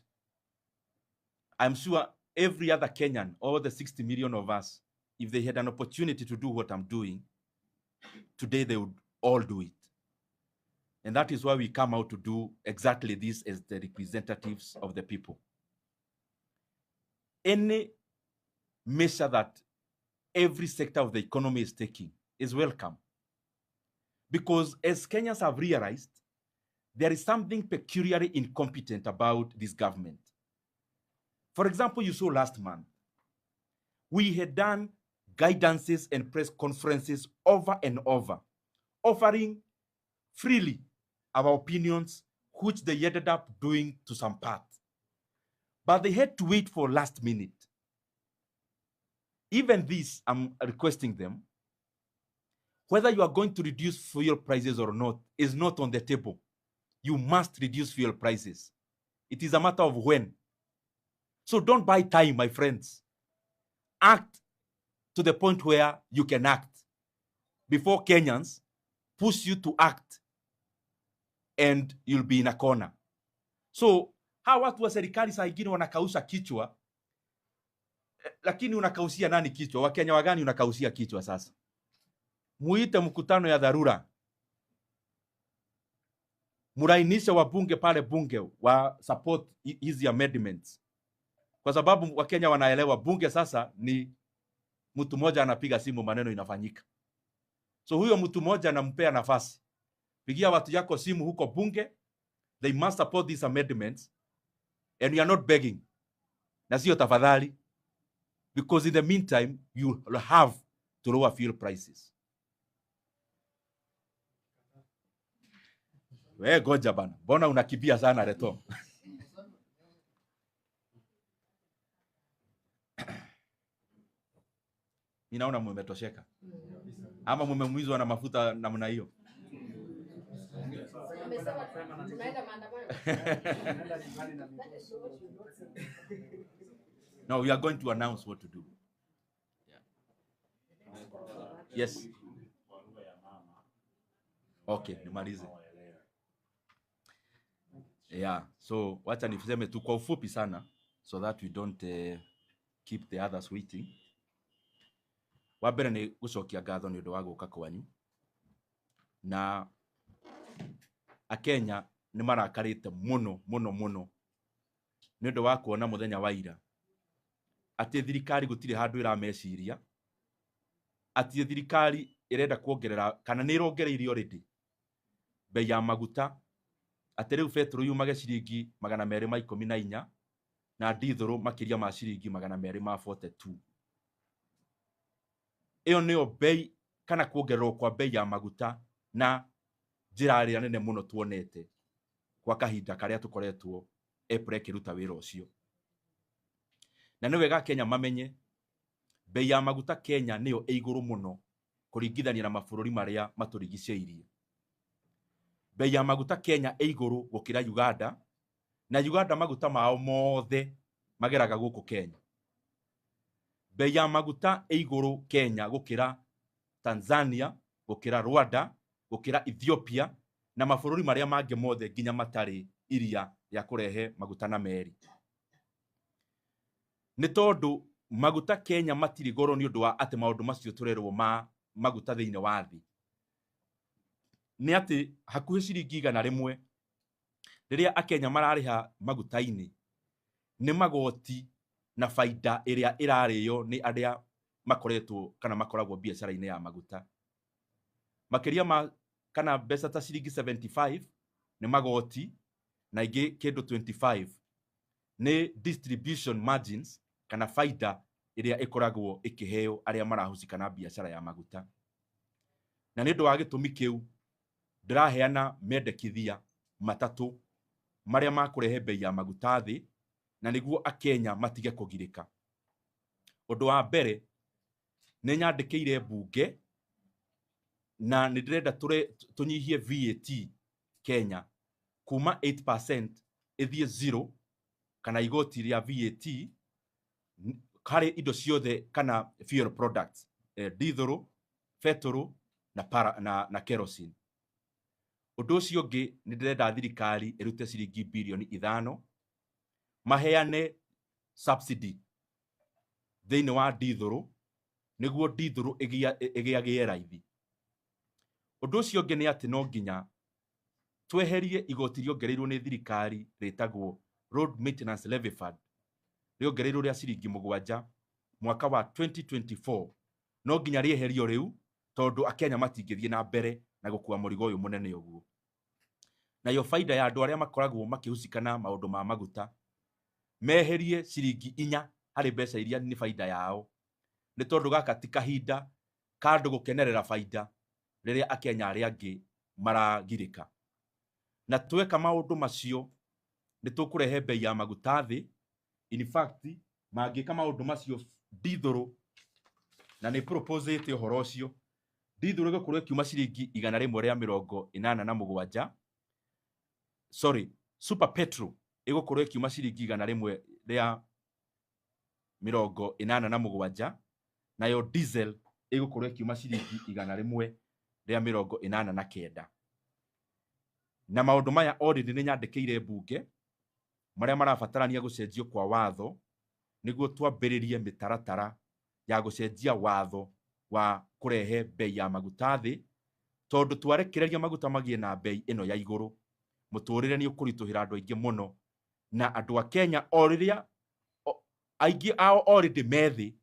I'm sure every other Kenyan, all the 60 million of us, if they had an opportunity to do what I'm doing, today they would all do it. And that is why we come out to do exactly this as the representatives of the people. Any measure that every sector of the economy is taking is welcome. Because as Kenyans have realized, there is something peculiarly incompetent about this government. For example, you saw last month, we had done guidances and press conferences over and over, offering freely our opinions, which they ended up doing to some part. But they had to wait for last minute. Even this, I'm requesting them, whether you are going to reduce fuel prices or not is not on the table. You must reduce fuel prices. It is a matter of when. So don't buy time, my friends. Act to the point where you can act before Kenyans push you to act and you'll be in a corner. So hawa watu wa serikali saa ingine wanakausha kichwa, lakini unakausia nani kichwa? Wakenya wagani unakausia kichwa sasa? Muite mkutano ya dharura, murainisha wabunge pale bunge wa support hizi amendments, kwa sababu Wakenya wanaelewa bunge sasa ni mtu mmoja anapiga simu, maneno inafanyika. So huyo mtu mmoja anampea nafasi, pigia watu yako simu huko bunge, they must support these amendments, and we are not begging, na sio tafadhali, because in the meantime you have to lower fuel prices. We goja bana, mbona unakimbia sana Leto? Ninaona mmetosheka ama mmemwizwa na mafuta namna hiyo. No, we are going to announce what to do. Yeah. Yes. Okay, nimalize. Yeah, so wacha niseme tu kwa ufupi sana so that we don't keep the others waiting. Wabere ni gucokia ngatho ni undu wa guka kwanyu. Na Akenya ni marakarite muno ni undu wa kuona muthenya wa ira ati thirikari gutire handu irameciria ati thirikari irenda kuongerera kana ni irongereire already bei ya maguta ati riu petrol yumage ciringi 214 na diesel makiria ma ciringi 242. Iyo niyo bei kana kuongererwo kwa bei ya maguta na njira ria nene muno tuonete kwa kahinda karia tukoretwo April kiruta wira ucio. Na ni wega Kenya mamenye bei ya maguta Kenya niyo iguru muno kuringithania na mabururi maria maturigiceirie. Bei ya maguta Kenya iguru gukira Uganda, na Uganda maguta mao mothe mageraga guku Kenya. Bei ya maguta iguru Kenya gukira Tanzania, gukira Rwanda, gukira Ethiopia na mabururi maria mangi mothe nginya matari iria ya kurehe maguta na meri. Ni tondu maguta Kenya matiri goro ni undu wa ati maundu macio turerwo ma maguta thiine wa thi. Ni ati hakuhi ciringi 100 riria Akenya marariha maguta-ini ni magoti na faida iria irariyo ni aria makoretwo kana makoragwo biashara-ini ya maguta. Makiria ma kana besa ta ciringi 75 ni magoti na ingi kindu 25 ni distribution margins kana faida iria ikoragwo ikiheo aria marahusika na biashara ya maguta. Na ni undu wa gitumi kiu ndiraheana mendekithia matatu maria makurehe bei ya maguta thi na niguo Akenya matige kugirika. Undu wa mbere ni nyandikiire bunge na ndirenda tunyihie VAT Kenya kuma 8% ithie 0 kana igoti ria VAT kare indo ciothe kana fuel products diesel, petrol na kerosene. Undu ucio ungi ni ndirenda thirikari irute ciringi bilioni 5 maheane subsidy thiini wa diesel niguo diesel igiagie raithi. Undu ucio ungi ni ati no nginya tweherie igoti riongereirwo ni thirikari ritagwo Road Maintenance Levy Fund riongereirwo ria ciringi 7 mwaka wa 2024 no nginya rieherio riu tondu Akenya matingithie na mbere na gukua murigo uyu munene uguo. Na yo faida ya andu aria makoragwo makihusika maundu ma maguta meherie ciringi 4 hari mbeca iria ni faida yao ni tondu gaka ti kahinda kandu gukenerera faida riria Akenya aria angi maragirika. Na tweka maundu macio ni tukurehe bei ya maguta thi. In fact mangika maundu macio diesel na ni proposite uhoro ucio diesel gukorwo kiuma ciringi 187. Sorry, super petrol igukorwo kiuma ciringi 187 nayo diesel igukorwo kiuma ciringi 189. Na maundu maya already ni nyandikiire bunge maria marabatarania gucenjio kwa watho niguo twambiririe mitaratara ya gucenjia watho wa kurehe bei ya maguta thi tondu twarekereria maguta magie na bei ino ya iguru muturire ni ukurituhira andu aingi muno na andu a Kenya oriria aingi ao already methi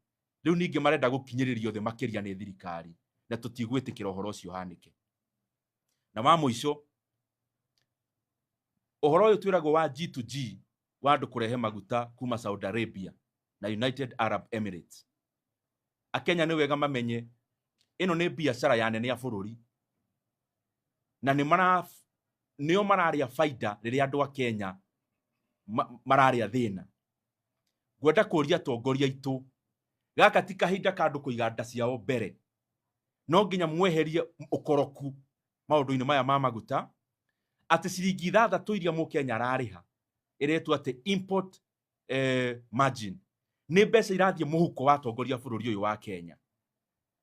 riu ningi marenda gukinyiririo the makiria ni thirikari na tutigwitikira uhoro ucio hanike. Na wa muico uhoro uyu twiragwo wa G2G wa andu kurehe maguta kuma Saudi Arabia na United Arab Emirates. Akenya ni wega mamenye ino ni biashara ya nene ya bururi na nio mararia faida riria andu a Kenya mararia thina. Gwenda kuria tongoria itu gaka ti kahinda kandu kuiga nda ciao mbere no nginya mweherie ukoroku maundu-ini maya ma maguta ati ciringi 6 iria mu Kenya arariha iretu ati import margin ni mbeca irathie muhuko wa tongoria bururi uyu wa Kenya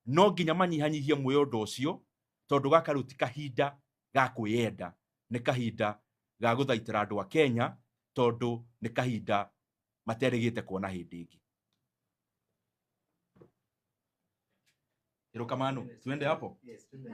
no nginya manyihanyihie muoyo ũcio tondu gaka rĩu ti kahinda ga kwĩyenda, nĩ kahinda ga gũthaitĩra andũ a Kenya tondu nĩ kahinda materĩgĩte kuona hĩndĩ ĩngĩ. Erokamano, tuende hapo. Yes, tuende.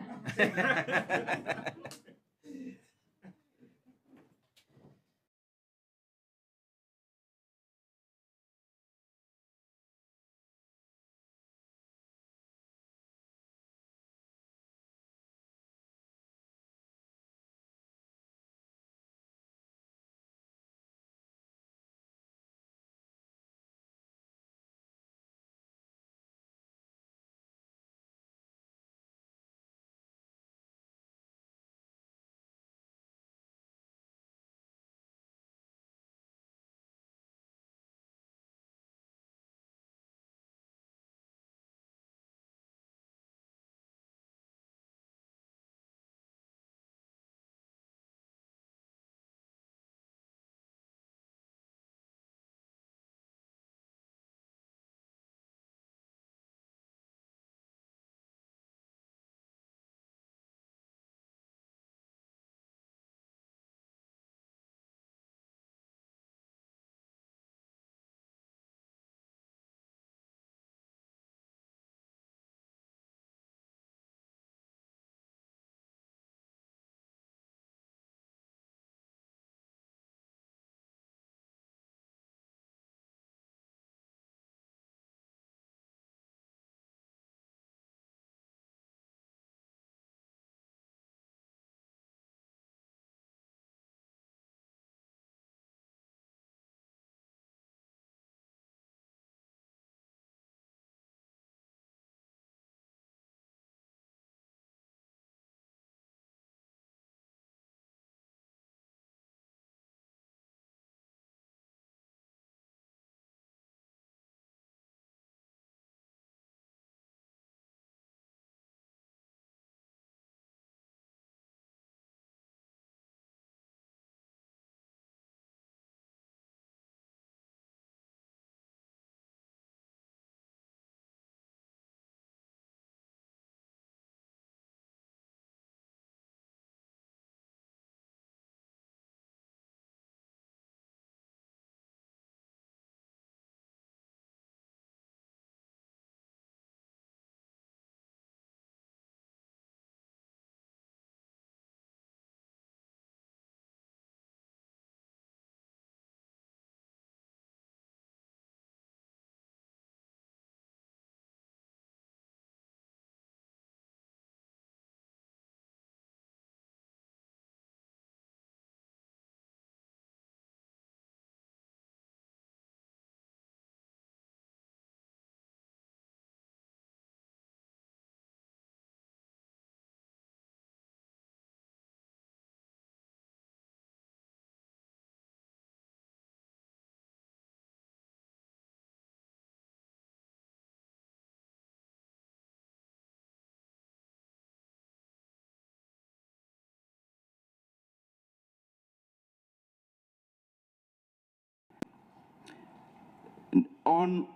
On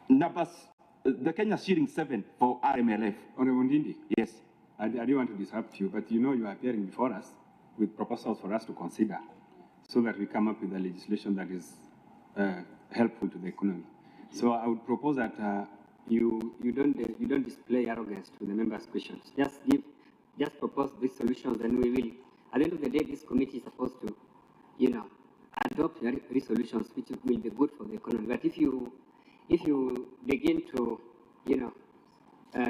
numbers, the Kenya shilling 7 for RMLF. Honorable Ndindi, Yes. I don't want to disrupt you, but you know you are appearing before us with proposals for us to consider so that we come up with a legislation that is helpful to the economy. So I would propose that you don't display arrogance to the members' questions. Just propose these solutions, and we will. At the end of the day, this committee is supposed to, adopt resolutions which will be good for the economy. But if you begin to,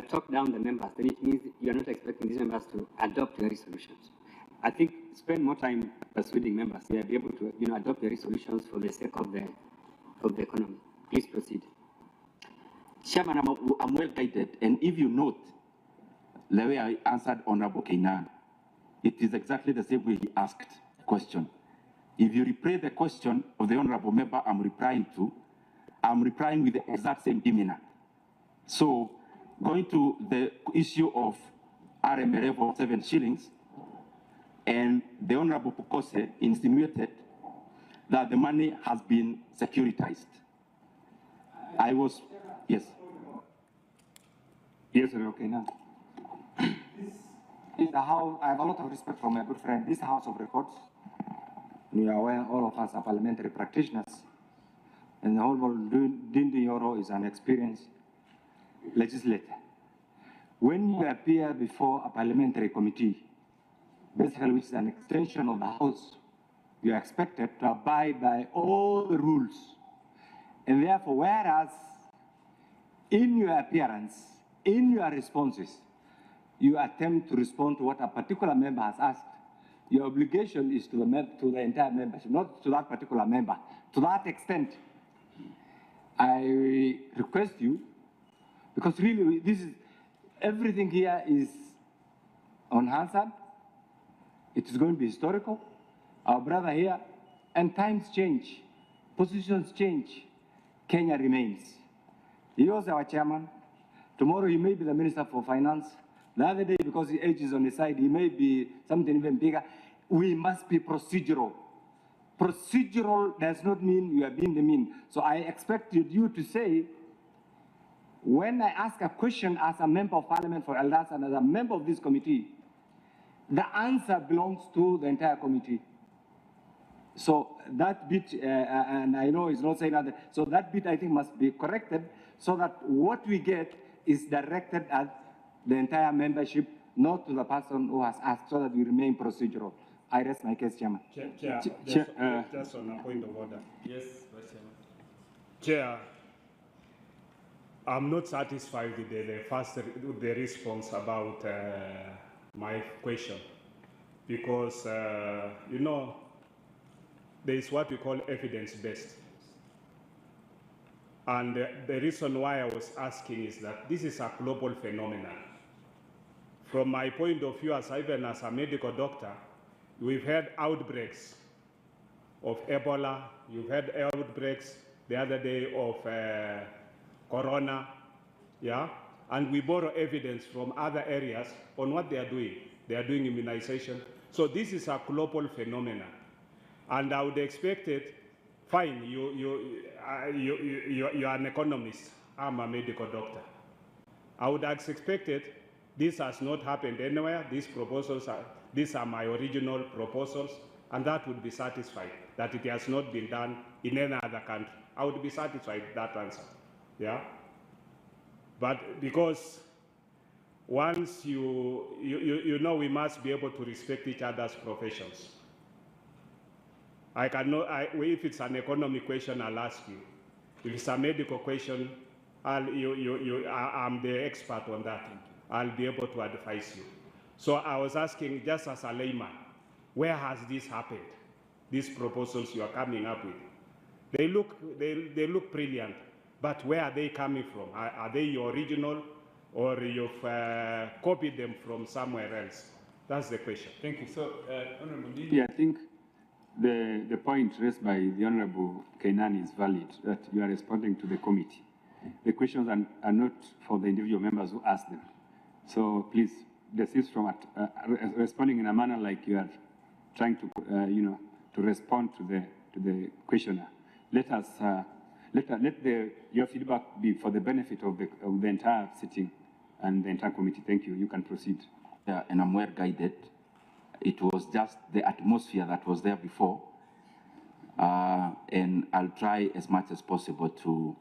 talk down the members, then it means you are not expecting these members to adopt your resolutions. I think spend more time persuading members. They will be able to, adopt the resolutions for the sake of the economy. Please proceed. Chairman, I'm well guided, and if you note the way I answered Honorable Kainan, it is exactly the same way he asked question. If you replay the question of the Honorable Member I'm replying with the exact same demeanor. So, going to the issue of RMLF of 7 shillings, and the Honorable Pukose insinuated that the money has been securitized. Yes. Yes, okay, now. This is the house, I have a lot of respect for my good friend. This House of Records, you are aware, all of us are parliamentary practitioners, and the Honorable Ndindi Nyoro is an experienced legislator. When you appear before a parliamentary committee, basically which is an extension of the House, you are expected to abide by all the rules. And therefore, whereas in your appearance, in your responses, you attempt to respond to what a particular member has asked, your obligation is to the entire membership, not to that particular member. To that extent, I request you, because really everything here is unanswered. It is going to be historical. Our brother here, and times change, positions change. Kenya remains. He was our chairman. Tomorrow he may be the Minister for Finance. The other day, because the age is on his side, he may be something even bigger. We must be procedural. Procedural does not mean you are being the mean. So I expected you to say, when I ask a question as a member of parliament for Elders and as a member of this committee, the answer belongs to the entire committee. So that bit, and I know it's not saying that, so that bit I think must be corrected so that what we get is directed at the entire membership, not to the person who has asked, so that we remain procedural. I rest my case, Chairman. Chair, just on a point of order. Yes, Vice Chairman. Chair, I'm not satisfied with the response about my question, because you know, there is what we call evidence-based. And the reason why I was asking is that this is a global phenomenon. From my point of view, even as a medical doctor, we've had outbreaks of Ebola, you've had outbreaks the other day of Corona, yeah? And we borrow evidence from other areas on what they are doing. They are doing immunization. So this is a global phenomenon. And I would expect it, fine, you're an economist, I'm a medical doctor. I would have expected this has not happened anywhere. These are my original proposals, and that would be satisfied, that it has not been done in any other country. I would be satisfied with that answer, yeah? But because once you know, we must be able to respect each other's professions. I cannot, if it's an economic question, I'll ask you. If it's a medical question, I'm the expert on that. I'll be able to advise you. So I was asking, just as a layman, where has this happened? These proposals you are coming up with. They look brilliant, but where are they coming from? Are they your original, or you've copied them from somewhere else? That's the question. Thank you. So, Honorable Ndindi. Yeah, I think the point raised by the Honorable Kainan is valid, that you are responding to the committee. The questions are not for the individual members who ask them. So please desist from responding in a manner like you are trying to, to respond to the questioner. Let your feedback be for the benefit of the entire sitting and the entire committee. Thank you. You can proceed. Yeah, and I'm well guided. It was just the atmosphere that was there before, and I'll try as much as possible to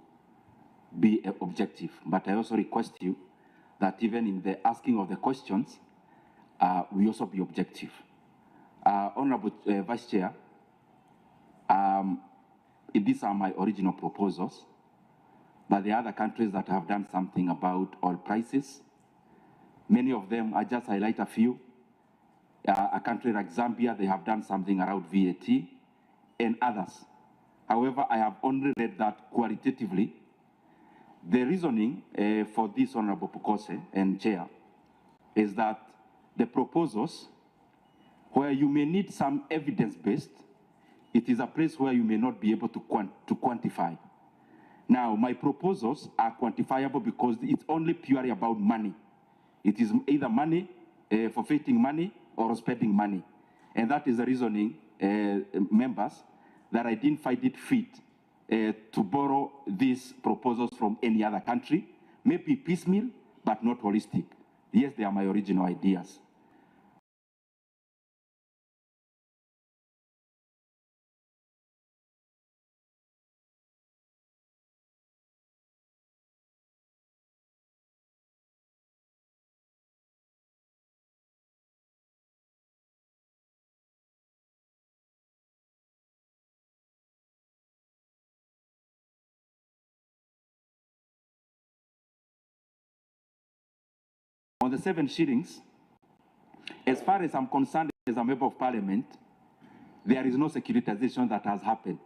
be objective. But I also request you that even in the asking of the questions, we also be objective. Honorable Vice Chair, these are my original proposals, but there are other countries that have done something about oil prices. Many of them, I just highlight a few. A country like Zambia, they have done something around VAT, and others. However, I have only read that qualitatively. The reasoning for this, Honorable Pukose and Chair, is that the proposals, where you may need some evidence-based, it is a place where you may not be able to quantify. Now, my proposals are quantifiable because it's only purely about money. It is either money, forfeiting money, or spending money. And that is the reasoning, members, that I didn't find it fit to borrow these proposals from any other country, maybe piecemeal, but not holistic. Yes, they are my original ideas. On the 7 shillings, as far as I'm concerned as a member of parliament, there is no securitization that has happened.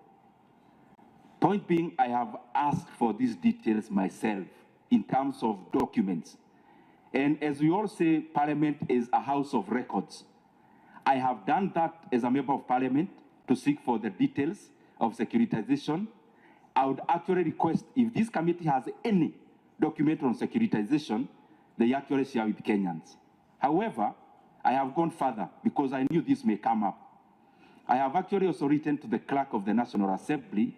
Point being, I have asked for these details myself in terms of documents. And as we all say, parliament is a house of records. I have done that as a member of parliament to seek for the details of securitization. I would actually request, if this committee has any document on securitization, they actually share with Kenyans. However, I have gone further because I knew this may come up. I have actually also written to the clerk of the National Assembly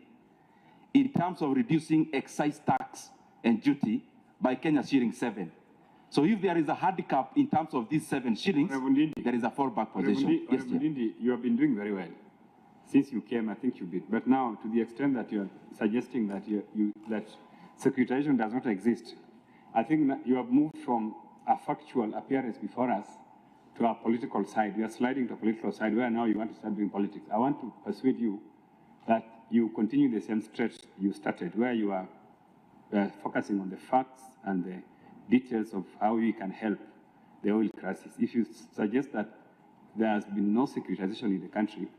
in terms of reducing excise tax and duty by Kenya shilling 7. So if there is a handicap in terms of these 7 shillings, there is a fallback position. Yes, Ndindi, you have been doing very well. Since you came, I think you did. But now, to the extent that you are suggesting that that securitization does not exist, I think that you have moved from a factual appearance before us to a political side. You are sliding to a political side where now you want to start doing politics. I want to persuade you that you continue the same stretch you started, where you are focusing on the facts and the details of how we can help the oil crisis. If you suggest that there has been no securitization in the country,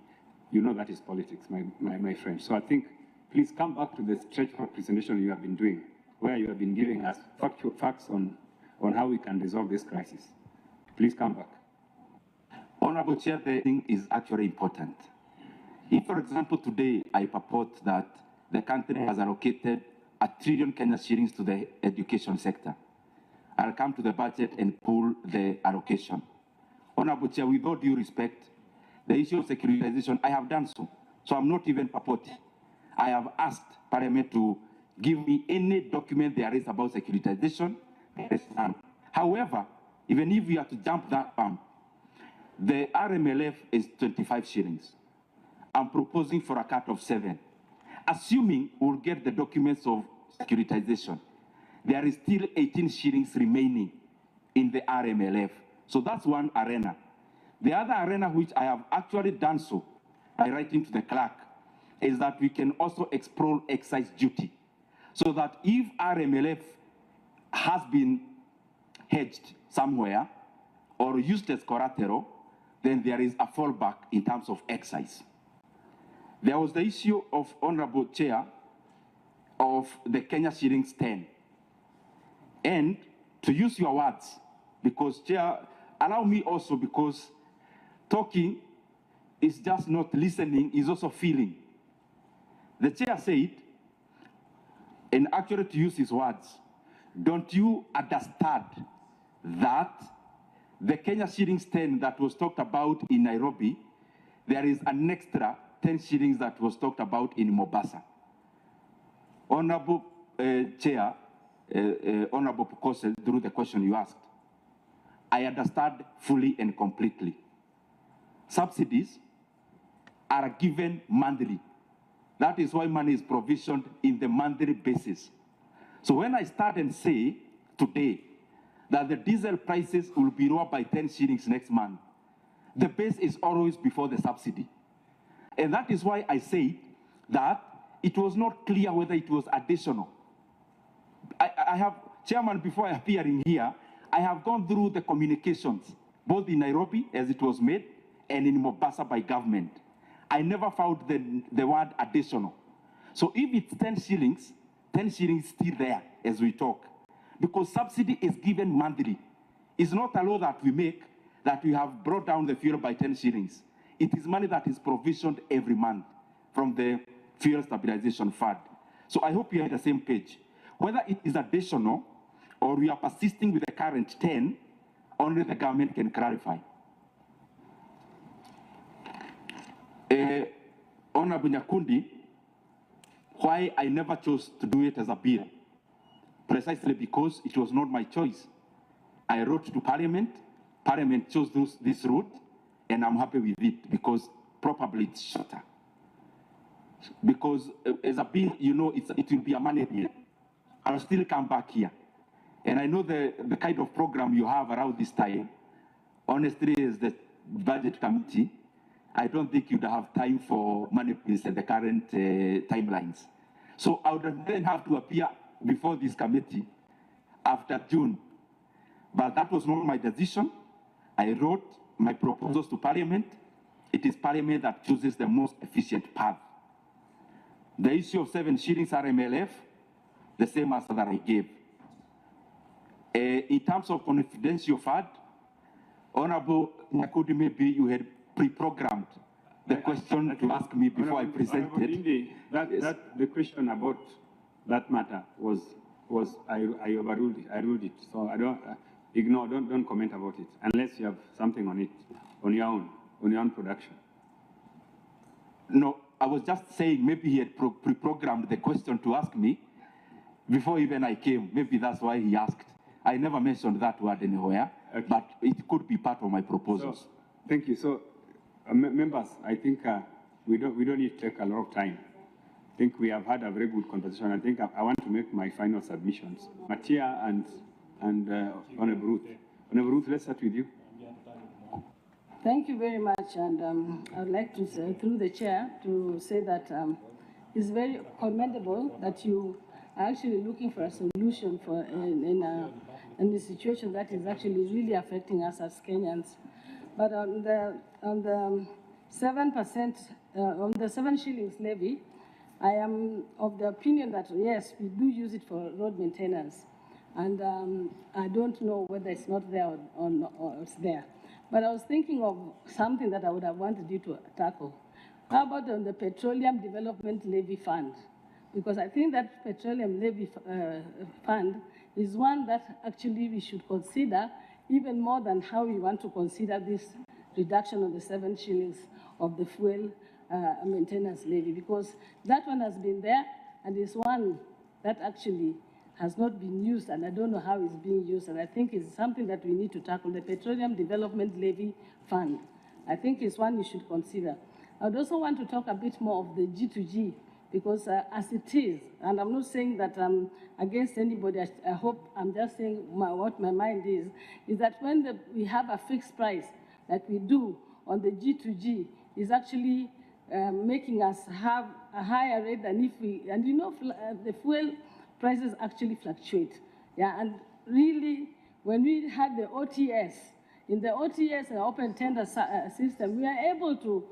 you know that is politics, my friend. So I think, please come back to the stretch of presentation you have been doing, where you have been giving us factual facts on how we can resolve this crisis. Please come back. Honorable Chair, the thing is actually important. If, for example, today I purport that the country has allocated 1 trillion Kenya shillings to the education sector, I'll come to the budget and pull the allocation. Honorable Chair, with all due respect, the issue of securitization, I have done so. So I'm not even purporting. I have asked Parliament to give me any document there is about securitization. However, even if we are to jump that bump, the RMLF is 25 shillings. I'm proposing for a cut of 7. Assuming we'll get the documents of securitization, there is still 18 shillings remaining in the RMLF. So that's one arena. The other arena, which I have actually done so by writing to the clerk, is that we can also explore excise duty. So that if RMLF has been hedged somewhere or used as collateral, then there is a fallback in terms of excise. There was the issue of, Honorable Chair, of the Kenya shillings 10. And to use your words, because Chair, allow me also, because talking is just not listening, is also feeling. The Chair said, and actually to use his words, don't you understand that the Kenya shillings 10 that was talked about in Nairobi, there is an extra 10 shillings that was talked about in Mombasa? Honorable Chair, Honorable Pukose, through the question you asked, I understand fully and completely. Subsidies are given monthly. That is why money is provisioned in the monthly basis. So when I start and say today that the diesel prices will be lower by 10 shillings next month, the base is always before the subsidy. And that is why I say that it was not clear whether it was additional. I have, Chairman, before appearing here, I have gone through the communications, both in Nairobi, as it was made, and in Mombasa by government. I never found the word additional. So if it's 10 shillings is still there as we talk. Because subsidy is given monthly. It's not a law that we make that we have brought down the fuel by 10 shillings. It is money that is provisioned every month from the Fuel Stabilization Fund. So I hope we are on the same page. Whether it is additional or we are persisting with the current 10, only the government can clarify. Honorable Nyakundi, why I never chose to do it as a bill. precisely because it was not my choice. I wrote to Parliament. Parliament chose this route, and I'm happy with it because probably it's shorter. Because as a bill, you know, it will be a money bill. I'll still come back here. And I know the kind of program you have around this time. Honestly, as the budget committee, I don't think you'd have time for money bills at the current timelines. So I would then have to appear before this committee after June. But that was not my decision. I wrote my proposals to Parliament. It is Parliament that chooses the most efficient path. The issue of 7 shillings RMLF, the same answer that I gave. In terms of confidential fund, Honorable Nyakudi, maybe you had pre-programmed the question to ask me before I presented. Ndindi, the question about that matter was I overruled it. I ruled it. So I don't don't comment about it unless you have something on it on your own production. No, I was just saying maybe he had pre-programmed the question to ask me before even I came. Maybe that's why he asked. I never mentioned that word anywhere, okay. But it could be part of my proposals. So, thank you. So, members, I think we don't need to take a lot of time. I think we have had a very good conversation. I think I want to make my final submissions. Matia and Honorable Ruth. Honorable Ruth, let's start with you. Thank you very much, and I would like to say, through the chair, to say that it's very commendable that you are actually looking for a solution for in a situation that is actually really affecting us as Kenyans. But on the 7%, on the 7 shillings levy, I am of the opinion that yes, we do use it for road maintenance, and I don't know whether it's not there or it's there. But I was thinking of something that I would have wanted you to tackle. How about on the Petroleum Development Levy Fund? Because I think that Petroleum Levy Fund is one that actually we should consider even more than how we want to consider this reduction of the 7 shillings of the fuel maintenance levy, because that one has been there and is one that actually has not been used, and I don't know how it's being used, and I think it's something that we need to tackle. The Petroleum Development Levy Fund, I think is one you should consider. I would also want to talk a bit more of the G2G, because as it is, and I'm not saying that I'm against anybody, I hope I'm just saying what my mind is that when we have a fixed price like we do on the G2G, is actually making us have a higher rate than if we, and you know, the fuel prices actually fluctuate. Yeah, and really, when we had the OTS, in the OTS and open tender system, we are able to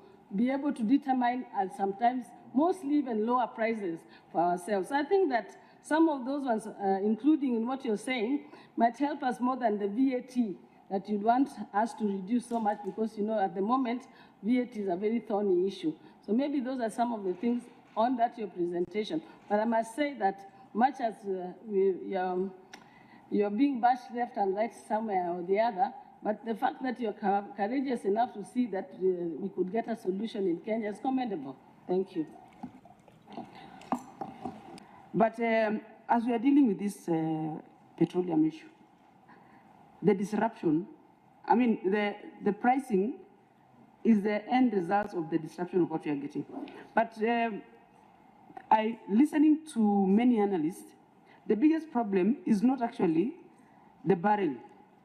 determine and sometimes mostly even lower prices for ourselves. So I think that some of those ones, including in what you're saying, might help us more than the VAT that you'd want us to reduce so much, because you know at the moment VAT is a very thorny issue. So maybe those are some of the things on that your presentation. But I must say that much as you're being bashed left and right somewhere or the other, but the fact that you're courageous enough to see that we could get a solution in Kenya is commendable. Thank you. But as we are dealing with this petroleum issue, the disruption, I mean, the pricing is the end result of the disruption of what we are getting. But listening to many analysts, the biggest problem is not actually the barrel.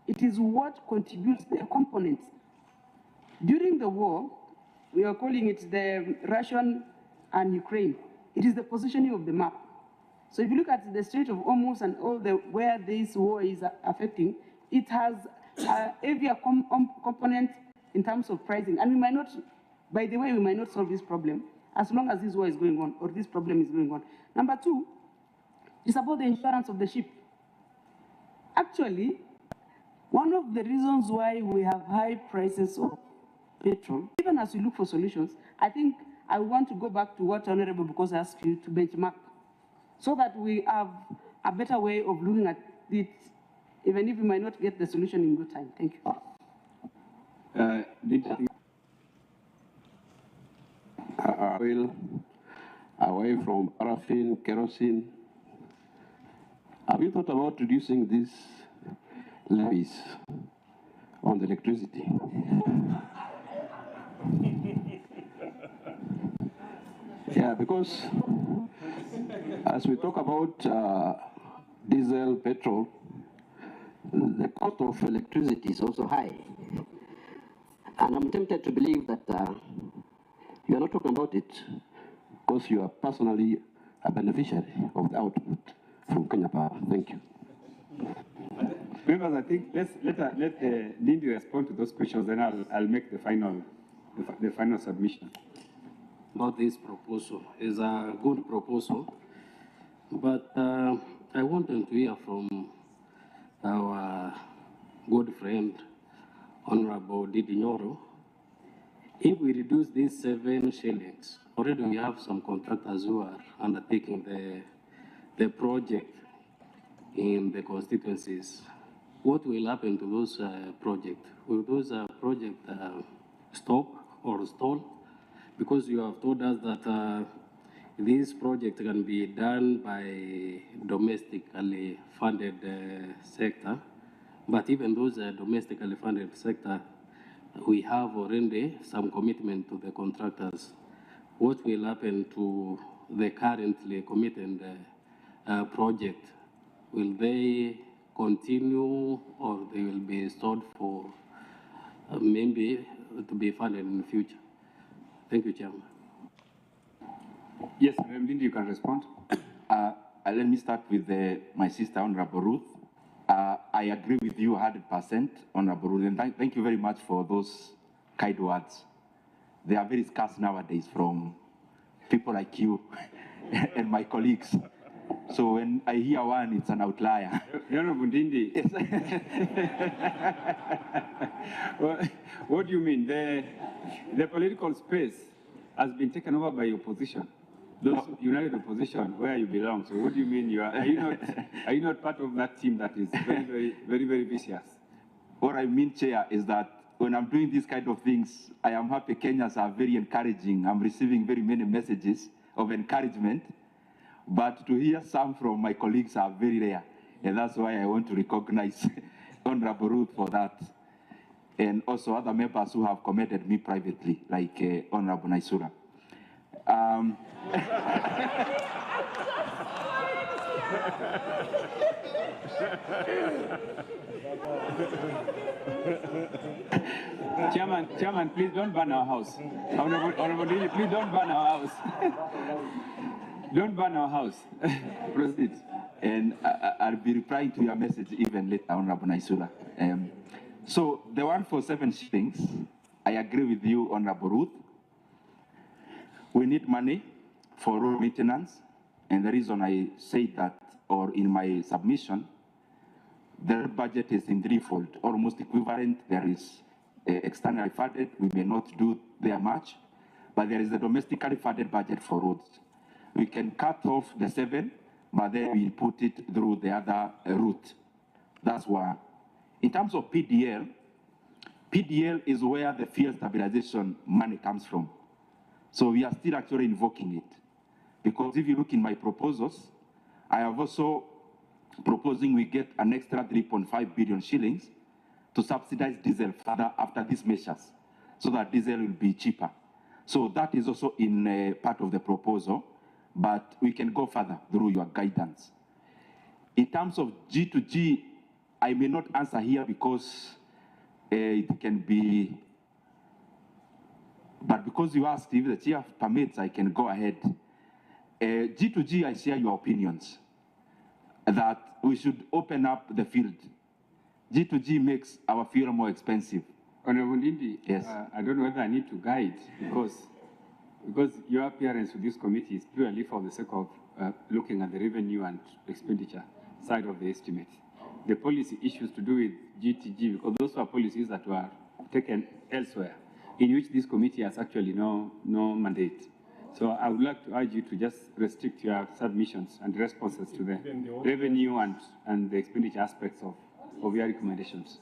It is what contributes the components. During the war, we are calling it the Russian and Ukraine. It is the positioning of the map. So if you look at the Strait of Hormuz and all where this war is affecting, it has a heavier component in terms of pricing. And we might not, by the way, we might not solve this problem as long as this war is going on or this problem is going on. Number two, is about the insurance of the ship. Actually, one of the reasons why we have high prices of petrol, even as we look for solutions, I think I want to go back to what Honorable Bukosa asked you to benchmark, so that we have a better way of looking at it, even if we might not get the solution in good time. Thank you. Oil away from paraffin, kerosene, Have you thought about reducing these levies on the electricity? Yeah, because as we talk about diesel, petrol, the cost of electricity is also high. And I'm tempted to believe that you are not talking about it because you are personally a beneficiary of the output from Kenya Power. Thank you. Members, I think let Ndindi respond to those questions, then I'll make the final submission. About this proposal is a good proposal, but I wanted to hear from our good friend, Honorable Ndindi Nyoro. If we reduce these 7 shillings, already we have some contractors who are undertaking the project in the constituencies. What will happen to those projects? Will those projects stop or stall? Because you have told us that this project can be done by domestically funded sector, but even those domestically funded sector, we have already some commitment to the contractors. What will happen to the currently committed project? Will they continue or they will be stored for maybe to be funded in the future? Thank you, Chairman. Yes, Ndindi, you can respond. Let me start with my sister, Honorable Ruth. I agree with you 100%, Honorable Ruth, and thank you very much for those kind words. They are very scarce nowadays from people like you and my colleagues. So when I hear one, it's an outlier. Honorable Ndindi. What do you mean? The political space has been taken over by opposition. Those united opposition, where you belong. So what do you mean? Are you not part of that team that is very vicious? What I mean, Chair, is that when I'm doing these kind of things, I am happy Kenyans are very encouraging. I'm receiving very many messages of encouragement. But to hear some from my colleagues are very rare. And that's why I want to recognize Honorable Ruth for that. And also other members who have commended me privately, like Honorable Naisura. Chairman, please don't burn our house. Honorable Ndindi, please don't burn our house. Don't burn our house. Proceed. And I'll be replying to your message even later, Honorable Naisura. So the one for 7 shillings, I agree with you, Honorable Ruth. We need money for road maintenance, and the reason I say that, or in my submission, the budget is in threefold, almost equivalent. There is externally funded, we may not do there much, but there is the domestically funded budget for roads. We can cut off the 7, but then we put it through the other route. That's one. In terms of PDL, PDL is where the fuel stabilization money comes from. So we are still actually invoking it. Because if you look in my proposals, I have also proposing we get an extra 3.5 billion shillings to subsidize diesel further after these measures, so that diesel will be cheaper. So that is also in part of the proposal, but we can go further through your guidance. In terms of G2G, I may not answer here because it can be, but because you asked if the chair permits, I can go ahead. G2G, I share your opinions that we should open up the field. G2G makes our fuel more expensive. Honorable Ndindi, yes. I don't know whether I need to guide because your appearance with this committee is purely for the sake of looking at the revenue and expenditure side of the estimate. The policy issues to do with G2G, because those are policies that were taken elsewhere, in which this committee has actually no mandate. So I would like to urge you to just restrict your submissions and responses to the revenue and the expenditure aspects of your recommendations.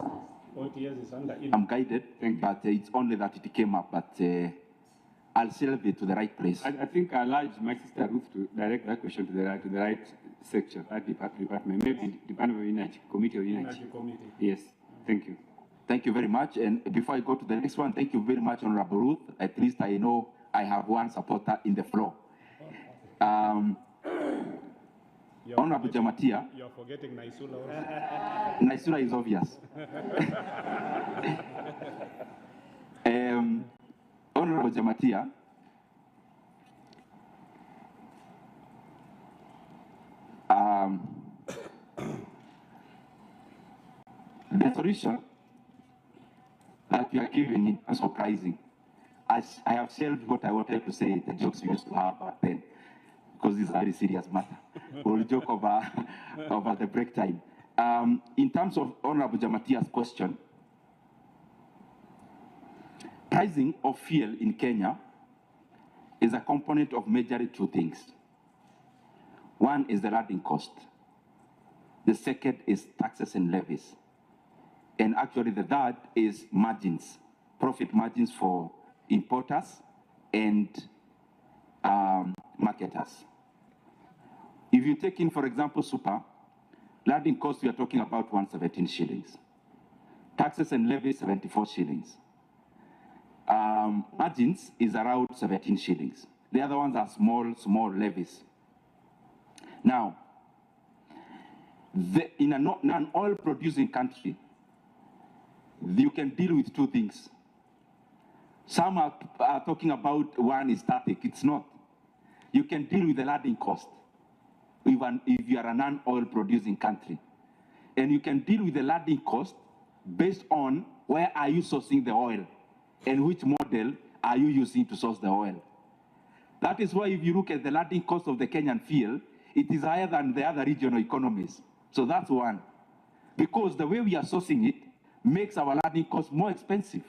OTS is under I'm guided, but it's only that it came up, but I'll shelve it to the right place. I think I'll urge my sister Ruth to direct that question to the right section, that department, maybe Department of Energy, Committee of Energy. Committee. Yes, thank you. Thank you very much. And before I go to the next one, thank you very much, Honorable Ruth. At least I know I have one supporter in the floor. Honorable Jamatia. You're forgetting Naisula also. Naisula is obvious. Honorable Jamatia, the solution that we are giving is surprising. As I have shared what I wanted to say, the jokes we used to have back then, because it's a very serious matter. We'll joke over the break time. In terms of Honorable Jamatia's question, pricing of fuel in Kenya is a component of majorly two things. One is the landing cost. The second is taxes and levies. And actually the third is margins, profit margins for importers and marketers. If you take in, for example, super, landing cost, we are talking about 117 shillings. Taxes and levies, 74 shillings. Margins is around 17 shillings. The other ones are small levies. Now, in an oil-producing country, you can deal with two things. Some are talking about one is static. It's not. You can deal with the landing cost if you are a non-oil producing country. And you can deal with the landing cost based on where are you sourcing the oil and which model are you using to source the oil. That is why if you look at the landing cost of the Kenyan fuel, it is higher than the other regional economies. So that's one. Because the way we are sourcing it makes our landing cost more expensive.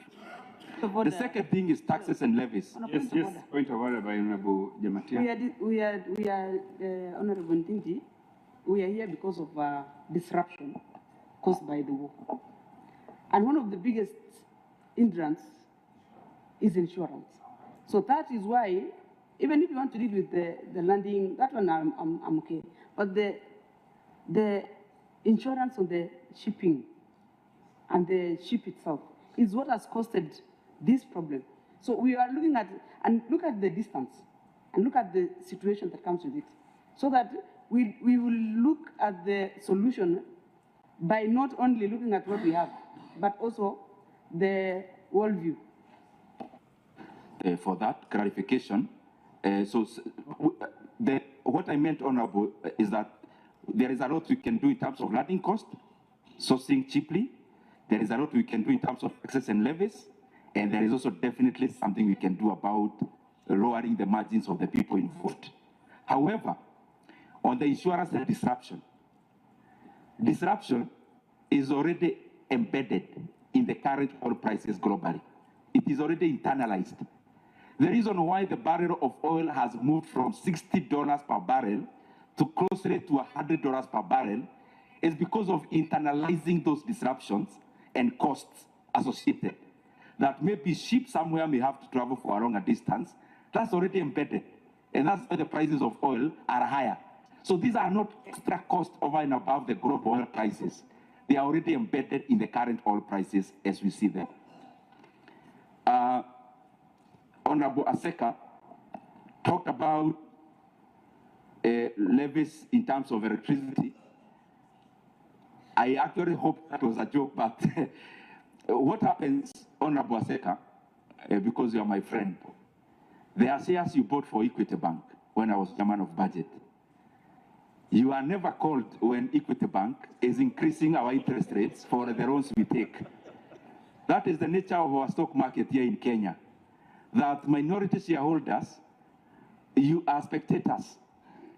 The second thing is taxes and levies. Yes, point of order by Honorable Jamatia. We are Honorable Ndindi, we are here because of disruption caused by the war. And one of the biggest hindrance is insurance. So that is why, even if you want to deal with the landing, that one I'm okay. But the insurance on the shipping and the ship itself is what has costed this problem. So we are looking at, and look at the distance, and look at the situation that comes with it, so that we will look at the solution by not only looking at what we have, but also the worldview. For that clarification, what I meant, Honorable, is that there is a lot we can do in terms of landing cost, sourcing cheaply. There is a lot we can do in terms of taxes and levies, and there is also definitely something we can do about lowering the margins of the people involved. However, on the insurance and disruption is already embedded in the current oil prices globally. It is already internalized. The reason why the barrel of oil has moved from $60 per barrel to closer to $100 per barrel is because of internalizing those disruptions and costs associated. That maybe ships somewhere may have to travel for a longer distance. That's already embedded. And that's why the prices of oil are higher. So these are not extra costs over and above the global oil prices. They are already embedded in the current oil prices as we see them. Honorable Aseka talked about levies in terms of electricity. I actually hope that was a joke, but what happens, Honorable Aseka, because you are my friend, there are shares you bought for Equity Bank when I was chairman of budget. You are never called when Equity Bank is increasing our interest rates for the loans we take. That is the nature of our stock market here in Kenya. That minority shareholders, you are spectators.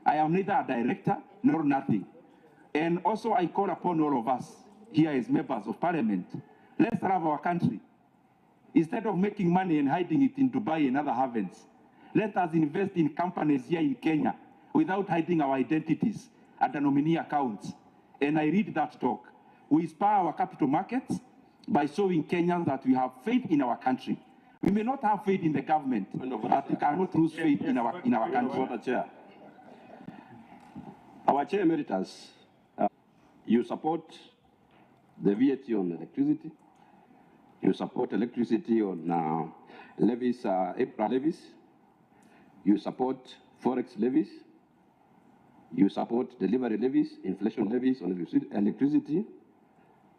I am neither a director nor nothing. And also I call upon all of us here as members of parliament, let's love our country. Instead of making money and hiding it in Dubai and other havens, let us invest in companies here in Kenya without hiding our identities at the nominee accounts. And I read that talk. We inspire our capital markets by showing Kenyans that we have faith in our country. We may not have faith in the government, but we cannot lose faith in our country. Chair. Our Chair Emeritus, you support the VAT on electricity. You support electricity on levies, EPRA levies. You support forex levies. You support delivery levies, inflation levies on electricity,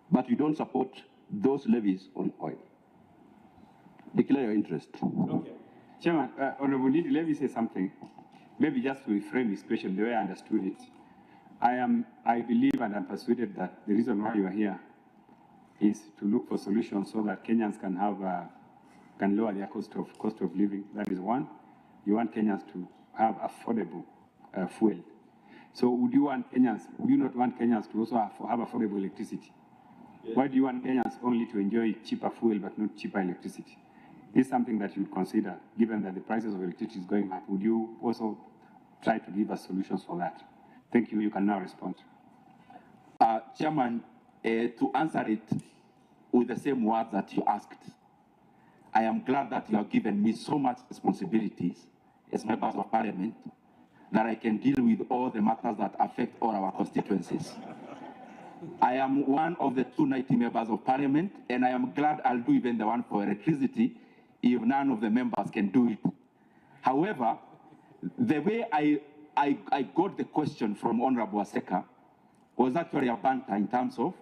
but you don't support those levies on oil. Declare your interest. Okay. Chairman, Honorable Ndindi, let me say something. Maybe just to reframe this question the way I understood it. I believe and I'm persuaded that the reason why you are here is to look for solutions so that Kenyans can have can lower their cost of living. That is one. You want Kenyans to have affordable fuel. So would you want Kenyans? Would you not want Kenyans to also have affordable electricity? Yeah. Why do you want Kenyans only to enjoy cheaper fuel but not cheaper electricity? This is something that you would consider, given that the prices of electricity is going up. Would you also try to give us solutions for that? Thank you. You can now respond. Chairman, to answer it with the same words that you asked, I am glad that you have given me so much responsibilities as members of parliament that I can deal with all the matters that affect all our constituencies. I am one of the 290 members of parliament, and I am glad I'll do even the one for electricity if none of the members can do it. However, the way I got the question from Honorable Aseka was actually a banter in terms of,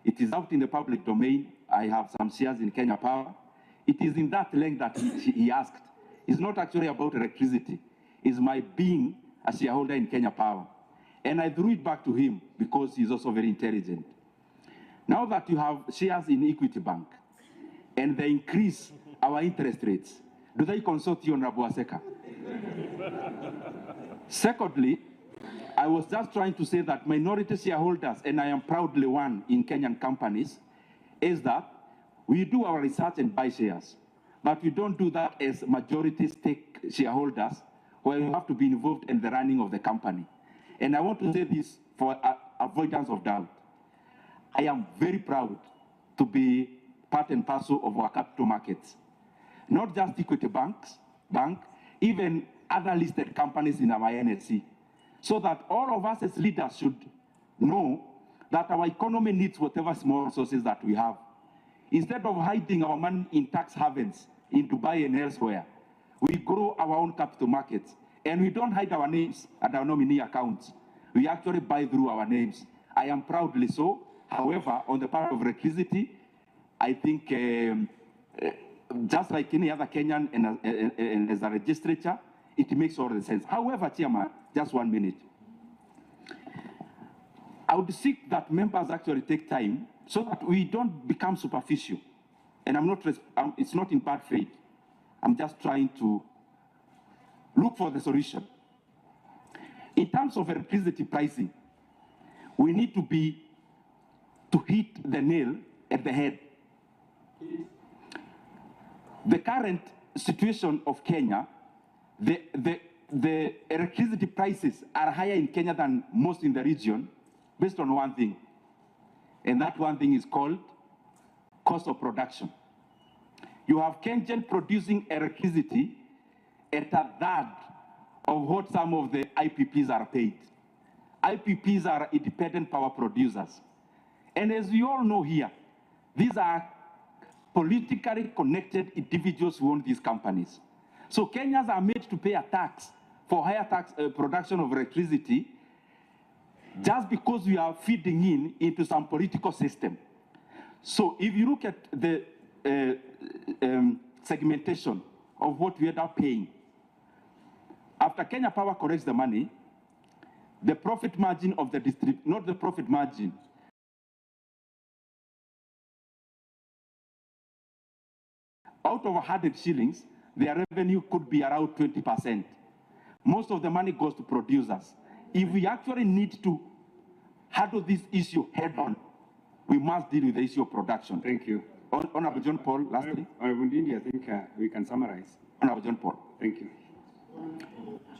it is out in the public domain, I have some shares in Kenya Power. It is in that length that he asked. It's not actually about electricity. It's my being a shareholder in Kenya Power. And I threw it back to him because he's also very intelligent. Now that you have shares in Equity Bank and they increase our interest rates, do they consult you, Honorable Aseka? Secondly, I was just trying to say that minority shareholders, and I am proudly one in Kenyan companies, is that we do our research and buy shares, but we don't do that as majority stake shareholders where you have to be involved in the running of the company. And I want to say this for avoidance of doubt. I am very proud to be part and parcel of our capital markets. Not just Equity Bank, even other listed companies in our NSC. So that all of us as leaders should know that our economy needs whatever small resources that we have. Instead of hiding our money in tax havens in Dubai and elsewhere, we grow our own capital markets. And we don't hide our names at our nominee accounts. We actually buy through our names. I am proudly so. However, on the part of electricity, I think just like any other Kenyan and as a legislature, it makes all the sense. However, Chairman, just 1 minute. I would seek that members actually take time so that we don't become superficial. And it's not in bad faith. I'm just trying to look for the solution. In terms of electricity pricing, we need to hit the nail at the head. The current situation of Kenya, the electricity prices are higher in Kenya than most in the region based on one thing. And that one thing is called cost of production. You have Kenyan producing electricity at a third of what some of the IPPs are paid. IPPs are independent power producers. And as you all know here, these are politically connected individuals who own these companies. So Kenyans are made to pay a tax for higher tax production of electricity just because we are feeding into some political system. So if you look at the segmentation of what we end up paying, after Kenya Power collects the money, the profit margin of the not the profit margin, out of 100 shillings, their revenue could be around 20%. Most of the money goes to producers. If we actually need to handle this issue head on, we must deal with the issue of production. Thank you. Honorable John Paul, lastly. Honorable Ndindi, I think we can summarize. Honorable John Paul. Thank you.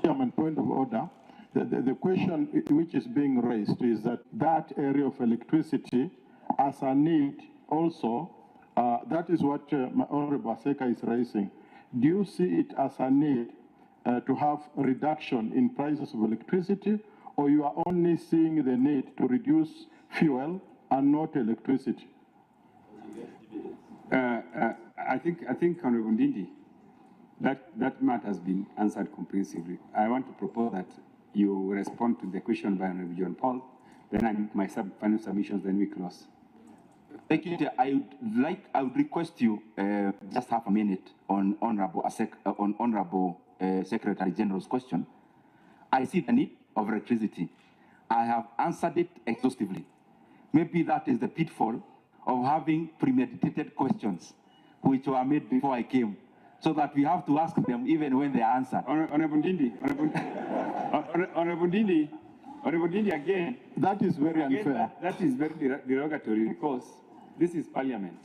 Chairman, point of order. The question which is being raised is that area of electricity as a need also, that is what my Honorable Aseka is raising. Do you see it as a need to have a reduction in prices of electricity, or you are only seeing the need to reduce fuel and not electricity? I think, Honorable Ndindi, that matter has been answered comprehensively. I want to propose that you respond to the question by Honorable John Paul, then I make my final submissions, then we close. Thank you. I would request you just half a minute on Honorable Secretary General's question. I see the need of electricity. I have answered it exhaustively. Maybe that is the pitfall of having premeditated questions, which were made before I came, so that we have to ask them even when they are answered. Honorable Ndindi, Honorable Ndindi again. That is very unfair. That is very derogatory because this is Parliament,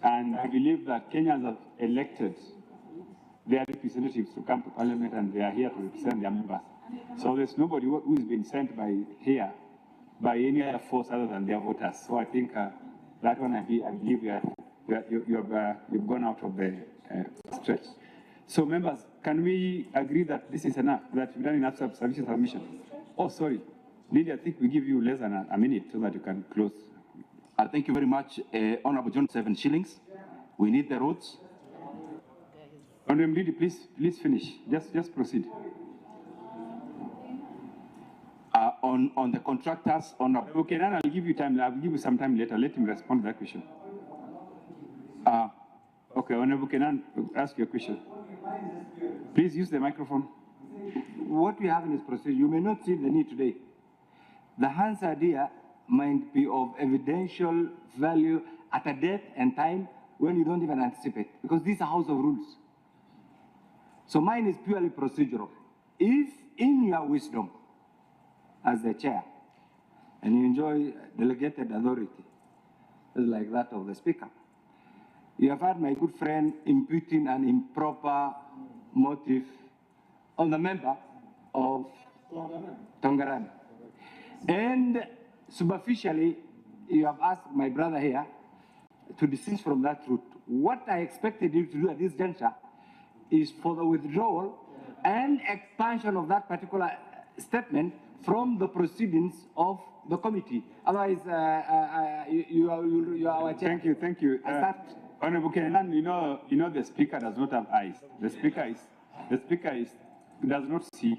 and I believe that Kenyans have elected their representatives to come to Parliament, and they are here to represent their members. So there's nobody who is being sent here by any other force other than their voters. So I think that one, I believe you've gone out of the stretch. So members, can we agree that this is enough, that you've done enough sufficient submission? Oh, sorry. Lydia, I think we give you less than a minute so that you can close. Thank you very much. Honorable John, 7 shillings. We need the roads. Honorable Ndindi, please finish. Just proceed. On the contractors, Okay, now I'll give you time. I'll give you some time later. Let him respond to that question. Okay, Honorable Kenan, ask your question. Please use the microphone. What we have in this procedure, you may not see the need today. The answer here might be of evidential value at a date and time when you don't even anticipate, because this is a house of rules. So mine is purely procedural. If in your wisdom, as the chair, and you enjoy delegated authority, like that of the speaker, you have had my good friend imputing an improper motive on the member of Tongaran. And superficially, you have asked my brother here to desist from that route. What I expected you to do at this juncture is for the withdrawal and expansion of that particular statement from the proceedings of the committee. Otherwise, you are our chair. Thank you. Honorable Kenan, you know the speaker does not have eyes. The speaker does not see.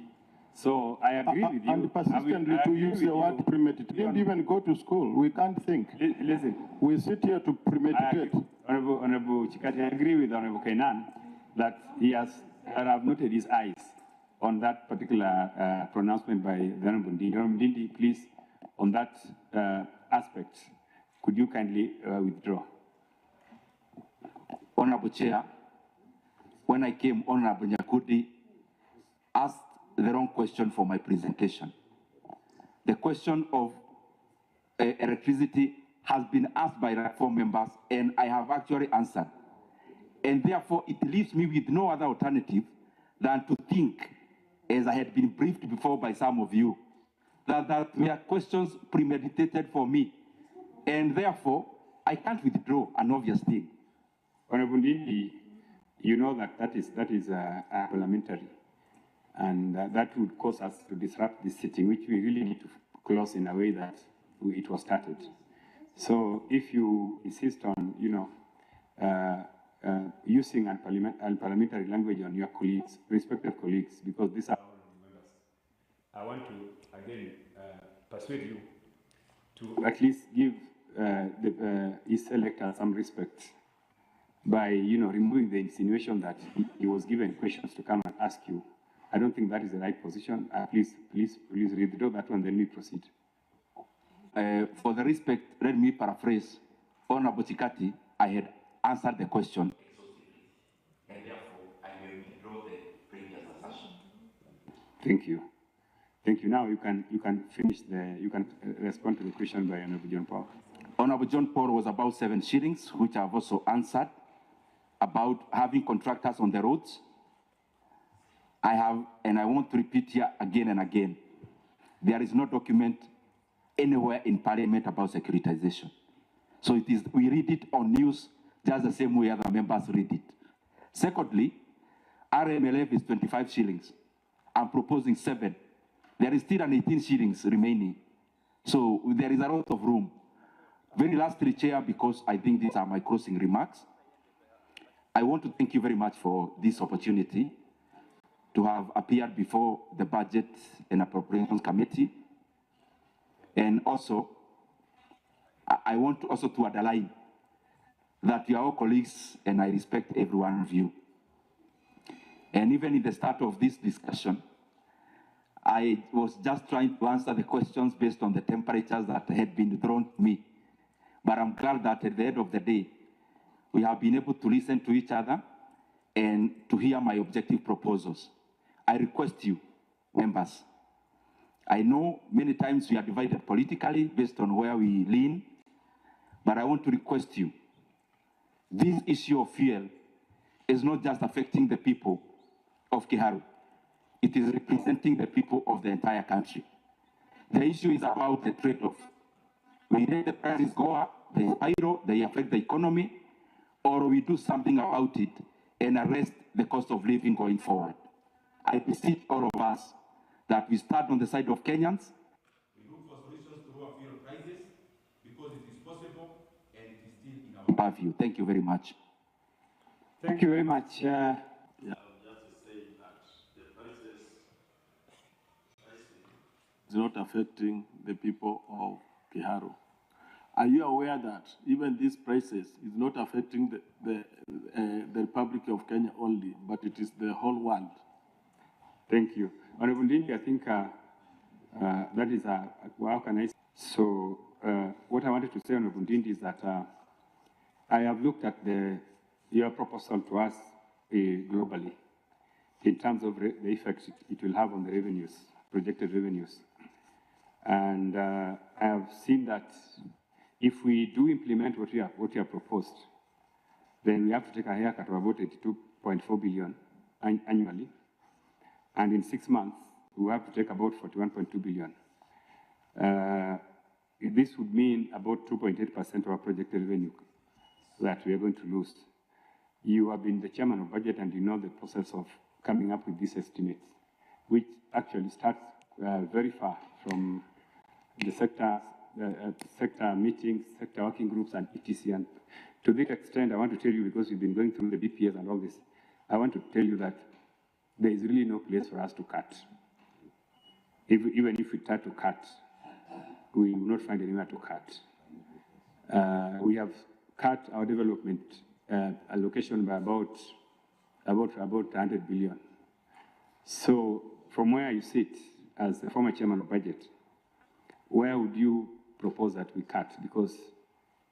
So I agree with you. And persistently to use the word premeditate. Didn't even go to school. We can't think. Listen. We sit here to premeditate. Honorable Chikati, I agree with Honorable Kenan that he has noted his eyes on that particular pronouncement by the Honorable Ndindi. Honorable Ndindi, please, on that aspect, could you kindly withdraw? Honorable Chair, when I came, Honorable Nyakudi asked the wrong question for my presentation. The question of electricity has been asked by the 4 members, and I have actually answered. And therefore, it leaves me with no other alternative than to think, as I had been briefed before by some of you, that were questions premeditated for me. And therefore, I can't withdraw an obvious thing. Honorable Ndindi, you know that is parliamentary. And that would cause us to disrupt this sitting, which we really need to close in a way that it was started. So if you insist on, using unparliamentary language on your colleagues, respected colleagues, because these are members, I want to again persuade you to at least give his elector some respect by, removing the insinuation that he was given questions to come and ask you. I don't think that is the right position. Please withdraw that one, then we proceed. For the respect, let me paraphrase. Honorable Chikati, I had answered the question. And therefore, I will withdraw the previous assertion. Thank you. Thank you. Now you can respond to the question by Honorable John Paul. Honorable John Paul was about 7 shillings, which I've also answered, about having contractors on the roads. I have, and I want to repeat here again and again, there is no document anywhere in Parliament about securitization. So we read it on news just the same way other members read it. Secondly, RMLF is 25 shillings. I'm proposing 7. There is still an 18 shillings remaining. So there is a lot of room. Very lastly, Chair, because I think these are my closing remarks, I want to thank you very much for this opportunity to have appeared before the Budget and Appropriations Committee. And also, I want to also to underline that you are all colleagues and I respect every one of you. And even in the start of this discussion, I was just trying to answer the questions based on the temperatures that had been thrown to me. But I'm glad that at the end of the day, we have been able to listen to each other and to hear my objective proposals. I request you, members, I know many times we are divided politically based on where we lean, but I want to request you, this issue of fuel is not just affecting the people of Kiharu. It is representing the people of the entire country. The issue is about the trade-off. We let the prices go up, they spiral, they affect the economy, or we do something about it and arrest the cost of living going forward. I beseech all of us that we start on the side of Kenyans. We look for solutions to lower fuel prices because it is possible and it is still in our purview. Thank you very much. Thank you very much. It's not affecting the people of Kiharu. Are you aware that even these prices is not affecting the Republic of Kenya only, but it is the whole world? Thank you. Honorable Ndindi, I think that is how can I say? So what I wanted to say, Honorable Ndindi, is that I have looked at your proposal to us globally in terms of the effects it will have on the revenues, projected revenues. And I have seen that if we do implement what you have proposed, then we have to take a haircut of about 82.4 billion annually. And in 6 months, we have to take about 41.2 billion. This would mean about 2.8% of our projected revenue that we are going to lose. You have been the chairman of budget and you know the process of coming up with these estimates, which actually starts very far from the sector meetings, sector working groups, and etc. And to this extent, I want to tell you, because you've been going through the BPS and all this, I want to tell you that there is really no place for us to cut. Even if we try to cut, we will not find anywhere to cut. We have cut our development allocation by about 100 billion. So from where you sit as the former chairman of budget, where would you propose that we cut? Because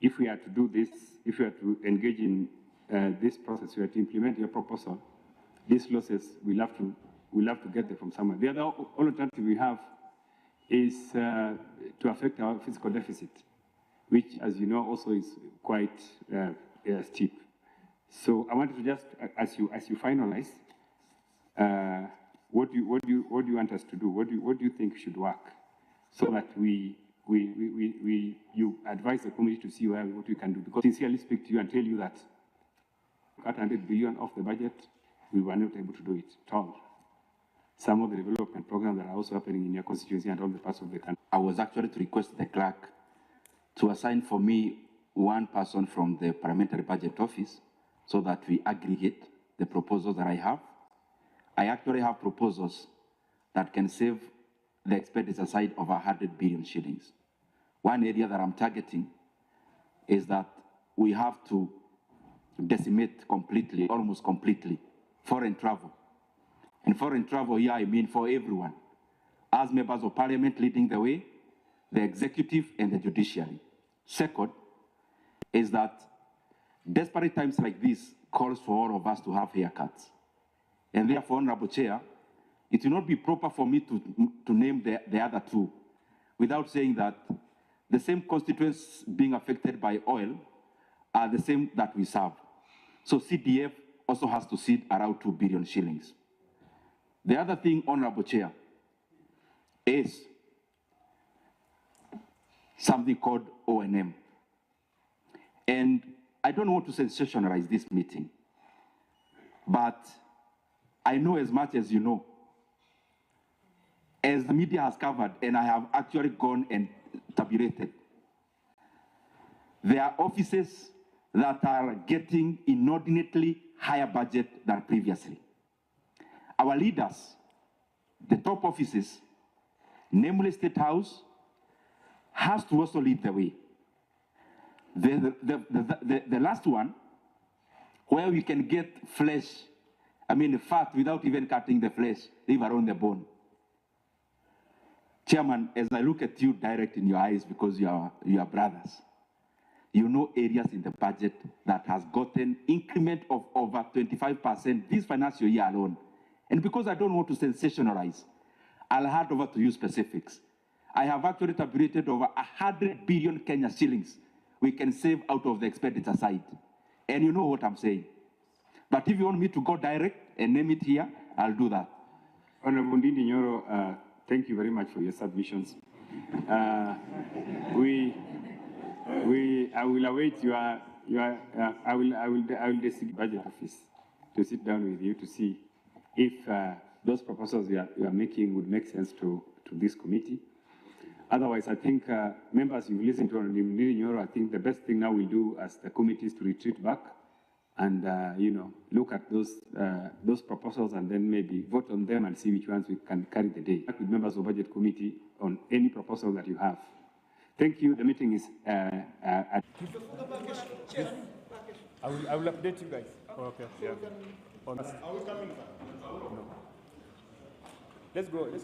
if we are to do this, if we are to engage in this process, we are to implement your proposal, these losses, we'll have to get them from somewhere. The other alternative we have is to affect our fiscal deficit, which, as you know, also is quite steep. So I wanted to just, as you finalize, what do you want us to do? What do you think should work, so that you advise the committee to see what we can do? Because sincerely speak to you and tell you that cut 100 billion off the budget, we were not able to do it at all. Some of the development programs that are also happening in your constituency and all the parts of the country. I was actually to request the clerk to assign for me one person from the Parliamentary Budget Office so that we aggregate the proposals that I have. I actually have proposals that can save the expenditure side of 100 billion shillings. One area that I'm targeting is that we have to decimate completely, almost completely, foreign travel. And foreign travel here, I mean for everyone. As members of parliament leading the way, the executive and the judiciary. Second is that desperate times like this calls for all of us to have haircuts. And therefore, Honorable Chair, it will not be proper for me to name the other two without saying that the same constituents being affected by oil are the same that we serve. So CDF also has to sit around 2 billion shillings. The other thing, Honorable Chair, is something called O&M. And I don't want to sensationalize this meeting, but I know as much as you know. As the media has covered, and I have actually gone and tabulated, there are offices that are getting inordinately higher budget than previously. Our leaders, the top offices, namely State House, has to also lead the way. The last one, where we can get flesh, fat without even cutting the flesh, leave around the bone. Chairman, as I look at you direct in your eyes, because you are brothers, you know areas in the budget that has gotten increment of over 25% this financial year alone. And because I don't want to sensationalize, I'll hand over to you specifics. I have actually tabulated over 100 billion Kenya shillings we can save out of the expenditure side. And you know what I'm saying. But if you want me to go direct and name it here, I'll do that. Honorable Ndindi Nyoro, thank you very much for your submissions. I will await I will designate budget office to sit down with you to see if those proposals you are making would make sense to this committee. Otherwise, I think members, you've listened to Ndindi Nyoro. I think the best thing now we'll do as the committee is to retreat back and look at those proposals and then maybe vote on them and see which ones we can carry the day. With members of budget committee on any proposal that you have. Thank you. The meeting is at. I will update you guys. Okay. Yeah. Are we coming back? No. Let's go for it.